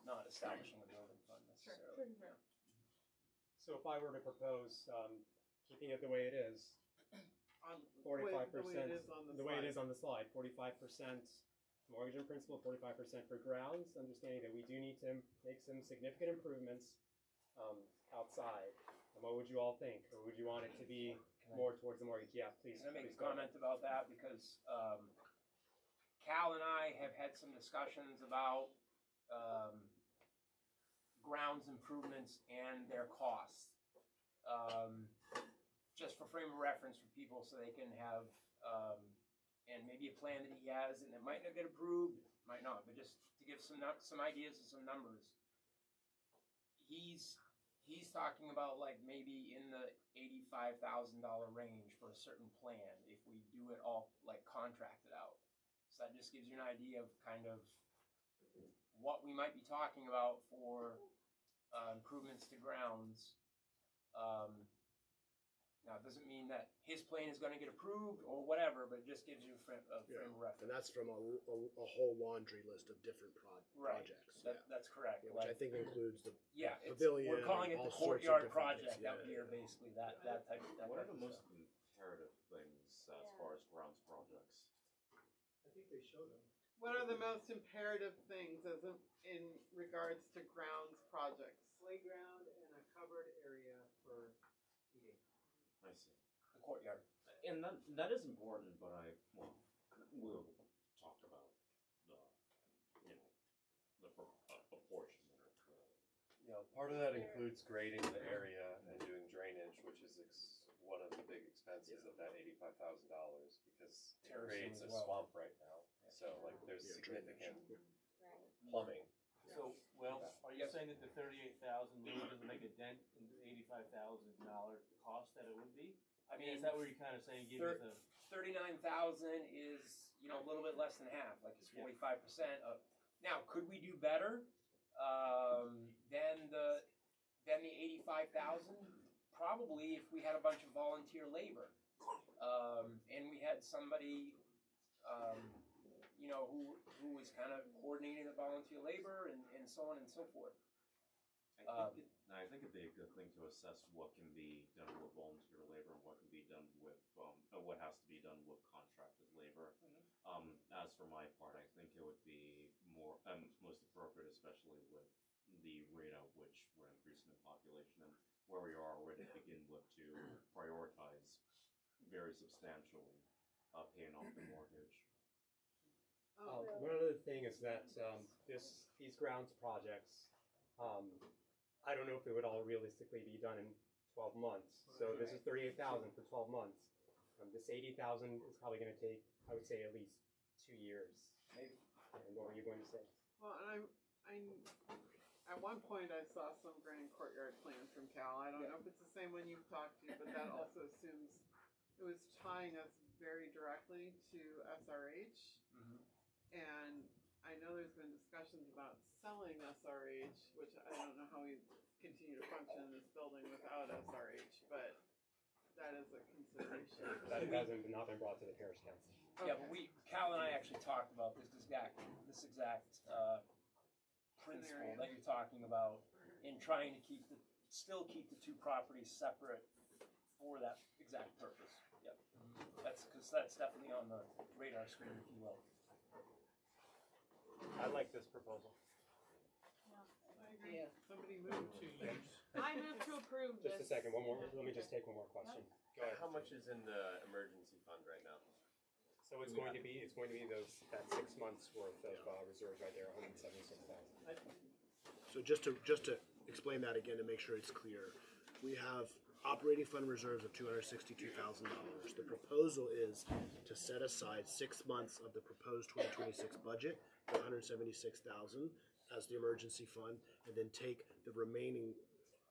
not establishing a building fund Sure, necessarily. sure. So if I were to propose keeping it the way it is, On 45%, the way it is on the the way it slide. is on the slide, 45% mortgage and principal, 45% for grounds, understanding that we do need to make some significant improvements outside. And what would you all think? Or would you want it to be more towards the mortgage? Yeah, please. Can I make please a go ahead. comment about that? Because Cal and I have had some discussions about grounds improvements and their costs. Just for frame of reference for people so they can have, and maybe a plan that he has, and it might not get approved, might not, but just to give some ideas and some numbers. He's talking about like maybe in the $85,000 range for a certain plan if we do it all like contracted out. So that just gives you an idea of kind of what we might be talking about for improvements to grounds. Now, it doesn't mean that his plan is going to get approved or whatever, but it just gives you a frame of reference. And that's from a whole laundry list of different projects. That's correct. Yeah, which I think includes the it's- pavilion. We're calling it all the sorts of courtyard different project things. out here, basically. That type of What are the stuff. most imperative things as far as grounds projects? I think they showed them. What are the most imperative things as in regards to grounds projects? Playground and a covered area for eating. I see. The courtyard. And that is important, but we'll talk about a portion of it. Part of that includes grading the area and doing drainage, which is one of the big expenses of that $85,000 because it Terracing creates a as well. swamp right now. So like there's significant plumbing. So, well, are you saying that the 38,000 really doesn't make a dent in the $85,000 cost that it would be? I mean, is that what you're kind of saying? Give us a 39,000 is a little bit less than half, like it's 45% of. Now, could we do better than the 85,000? Probably, if we had a bunch of volunteer labor, and we had somebody, who was kind of coordinating the volunteer labor and so on and so forth. I think it'd be a good thing to assess what can be done with volunteer labor and what can be done with what has to be done with contracted labor. As for my part, I think it would be most appropriate, especially with the rate at which we're increasing in population and where we are already to begin with, to prioritize very substantially paying off the mortgage. One other thing is that these grounds projects, I don't know if it would all realistically be done in 12 months. So this is 38,000 for 12 months. This 80,000 is probably going to take, I would say, at least 2 years. Maybe. And what were you going to say? Well, and I at one point I saw some grand courtyard plan from Cal. I don't know if it's the same one you've talked to, but that also assumes it was tying us very directly to SRH. And I know there's been discussions about selling SRH, which I don't know how we continue to function in this building without SRH, but that is a consideration. That hasn't not been brought to the parish council. Yeah, but Cal and I actually talked about this exact principle that you're talking about in trying to still keep the two properties separate for that exact purpose. Yep. That's definitely on the radar screen, if you will. I like this proposal. I agree. Somebody move. I move to approve this. Just a second, one more. Let me just take one more question. Go ahead. How much is in the emergency fund right now? So it's going to be that 6 months worth of reserves right there, 176,000. So just to explain that again to make sure it's clear, we have operating fund reserves of $262,000. The proposal is to set aside 6 months of the proposed 2026 budget, the $176,000 as the emergency fund, and then take the remaining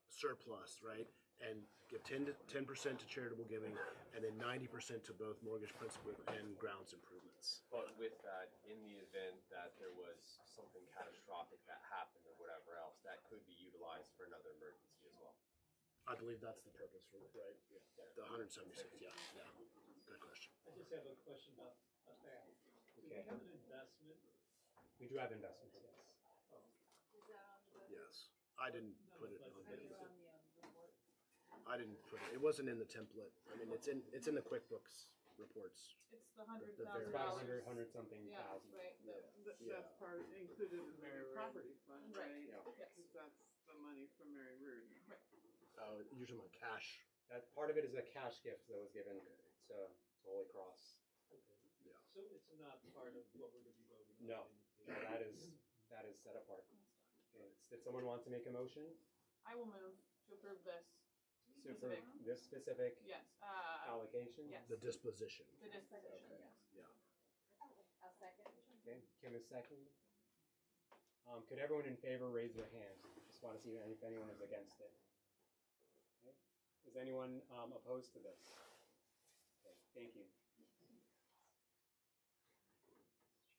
surplus, right, and give 10% to charitable giving, and then 90% to both mortgage principal and grounds improvements. But with that, in the event that there was something catastrophic that happened or whatever else, that could be utilized for another emergency as well. I believe that's the purpose, right? Yeah. The 176, yeah. Good question. I just have a question about that. Do we have an investment? We do have investments, yes. Is that on the budget? Yes. I didn't put it on I mean, the on the report? I didn't put it. It wasn't in the template. I mean, it's in the QuickBooks reports. It's the $100,000. very- About 100 something Yeah, thousand. right. That's part included in the property fund, Right. right? Yeah. Yes. Because that's the money from Mary Root. Oh, you're talking about cash. That part of it is a cash gift that was given to Holy Cross. So it's not part of what we're gonna be voting on? No, no, that is set apart. Okay, did someone want to make a motion? I will move to approve this. So for Specific. this specific Yes. allocation? Yes. The disposition. The disposition, Okay. yes. Yeah. I'll second. Okay, Kim is second. Could everyone in favor raise their hands? Just want to see if anyone is against it. Okay. Is anyone opposed to this? Okay, thank you.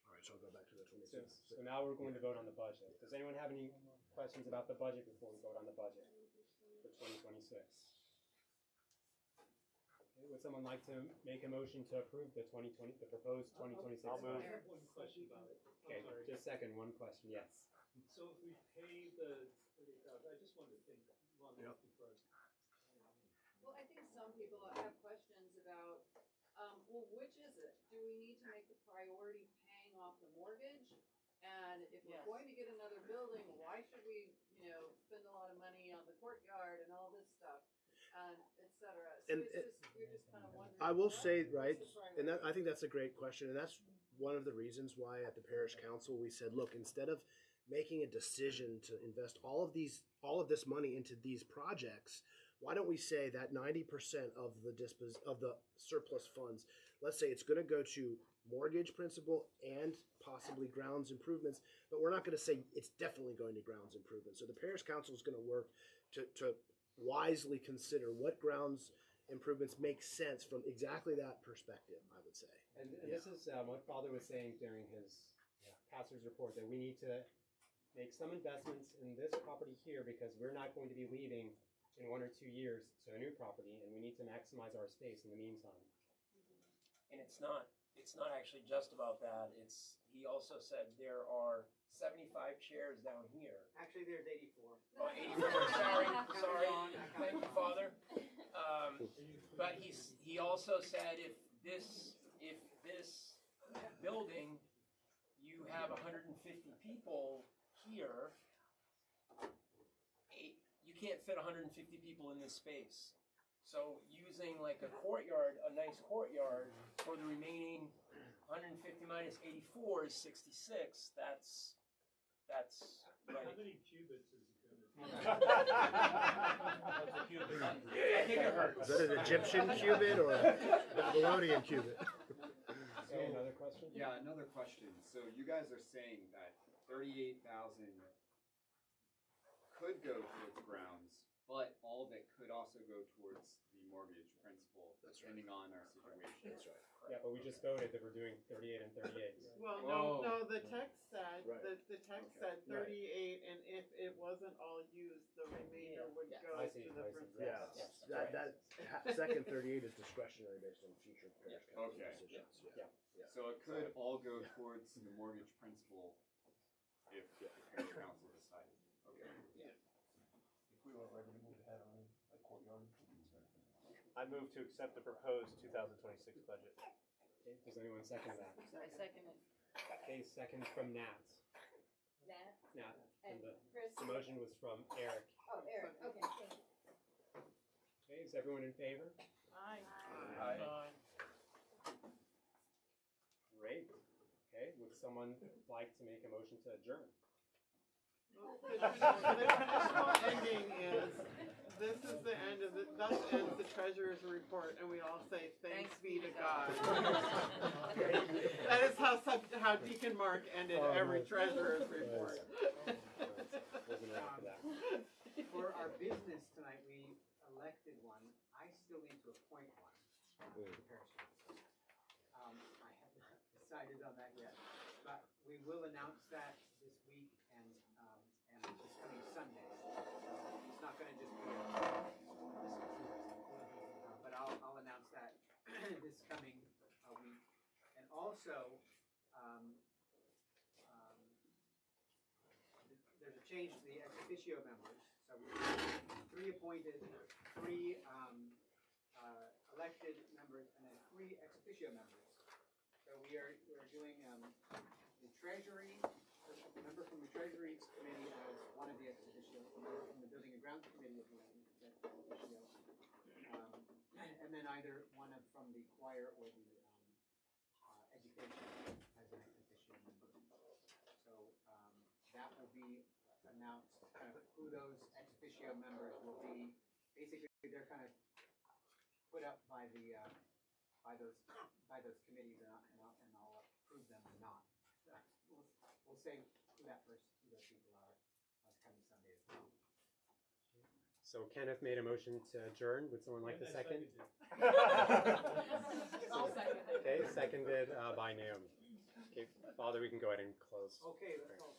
All right, so I'll go back to the So, 26th. so now we're going to vote on the budget. Does anyone have any questions about the budget before we vote on the budget for 2026? Okay, would someone like to make a motion to approve the proposed 2026 I'll move. budget? I have one question about it. Okay, I'm sorry. just a second, one question, yes. So if we pay the 30,000, I just wanted to think long enough before. Well, I think some people have questions about, well, which is it? Do we need to make the priority paying off the mortgage? And if we're Yes. going to get another building, why should we, spend a lot of money on the courtyard and all this stuff, and et cetera? So And- we're just kind of wondering. I will what say, is right, the and priority? I think that's a great question, and that's one of the reasons why at the parish council we said, look, instead of making a decision to invest all of this money into these projects, why don't we say that 90% of the surplus funds, let's say it's going to go to mortgage principal and possibly grounds improvements, but we're not going to say it's definitely going to grounds improvements. So the parish council is going to work to wisely consider what grounds improvements make sense from exactly that perspective, I would say. And this is what Father was saying during his pastor's report, that we need to make some investments in this property here because we're not going to be leaving in 1 or 2 years to a new property, and we need to maximize our space in the meantime. And it's not actually just about that. He also said there are 75 chairs down here. Actually, there's 84. Oh, 84, sorry. Thank you, Father. But he also said if this building, you have 150 people here, you can't fit 150 people in this space. So using like a nice courtyard for the remaining 150 minus 84 is 66. That's right. How many cubits is it gonna What's a cubit? I think it hurts. Is that an Egyptian cubit or a Babylonian cubit? Okay, another question? Yeah, another question. So you guys are saying that 38,000 could go towards grounds, but all of it could also go towards the mortgage principal, depending on our situation. That's right. Yeah, but we just voted that we're doing 38 and 38. Well, Whoa. no, the text said, Right. the text Okay. said 38, and if it wasn't all used, the remainder would go I see, to the I see. principal. Yeah, Yes. that second 38 is discretionary based on future parish council Okay. decisions. Yeah. So it could all go towards the mortgage principal if the parish council decided. Okay. If we were ready to move ahead on a courtyard. I move to accept the proposed 2026 budget. Okay, does anyone second that? I second it. Okay, second from Nat. That, Nat, and and Chris. the motion was from Eric. Oh, Eric, okay, thank you. Okay, is everyone in favor? Aye. Great. Okay, would someone like to make a motion to adjourn? Well, the traditional ending is, this is the end of thus ends the treasurer's report, and we all say, thanks be to God. That is how Deacon Mark ended every treasurer's report. Wasn't ready for that. For our business tonight, we elected one. I still need to appoint one to the parish council. I have not decided on that yet, but we will announce that this week and this coming Sunday. It's not going to just be but I'll announce that this coming week. And also, there's a change to the ex officio members. So we 3 appointed, 3 elected members, and then 3 ex officio members. So we're doing the treasury, a member from the treasury committee as one of the ex officio, a member from the building and grounds committee as one of the ex officio, and then either one from the choir or the education as an ex officio member. So that will be announced, kind of who those ex officio members will be. Basically, they're kind of put up by the by those committees, and I'll approve them or not. We'll say who those people are coming Sunday as well. So Kenneth made a motion to adjourn. Would someone like to second? I'll second it. Okay, seconded by Naomi. Okay, Father, we can go ahead and close. Okay, let's all.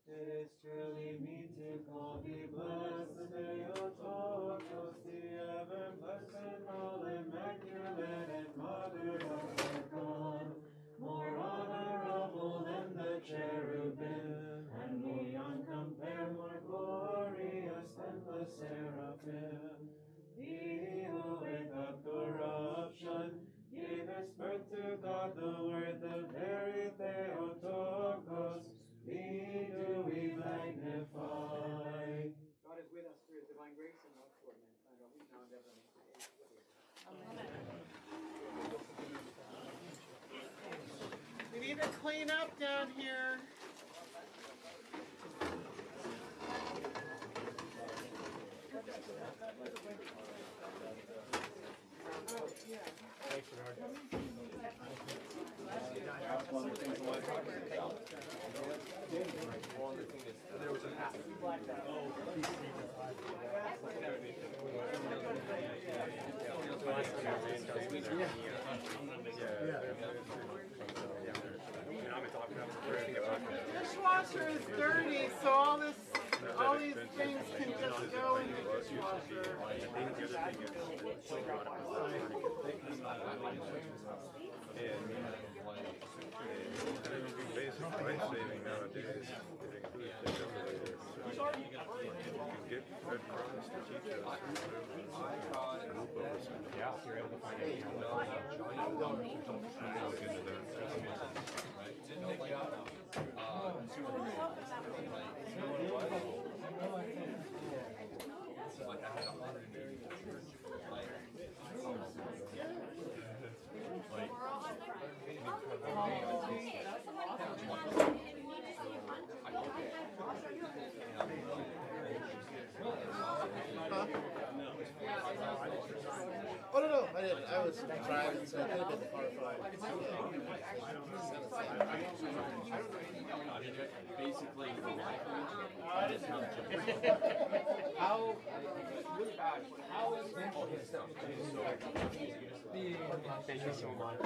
It is truly mythical, be blessed, Theotokos, the ever blessed, all immaculate, and mother of God, more honorable than the cherubim, and beyond compare more glorious than the seraphim. He who without corruption giveth birth to God, the Word, the very Theotokos, thee do we magnify. God is with us through his divine grace and love toward mankind, always now and ever. Amen. We need to clean up down here. Thanks, Bernard. There was an app. Dishwasher is dirty, so all these things can just go in the dishwasher. Basic life saving nowadays, it includes defibrillators. You can get Red Cross to teach us. Yeah, if you're able to find it. Look into Oh no, I didn't. I was driving, so I could have been horrified. Basically, How? how is Thank you so much.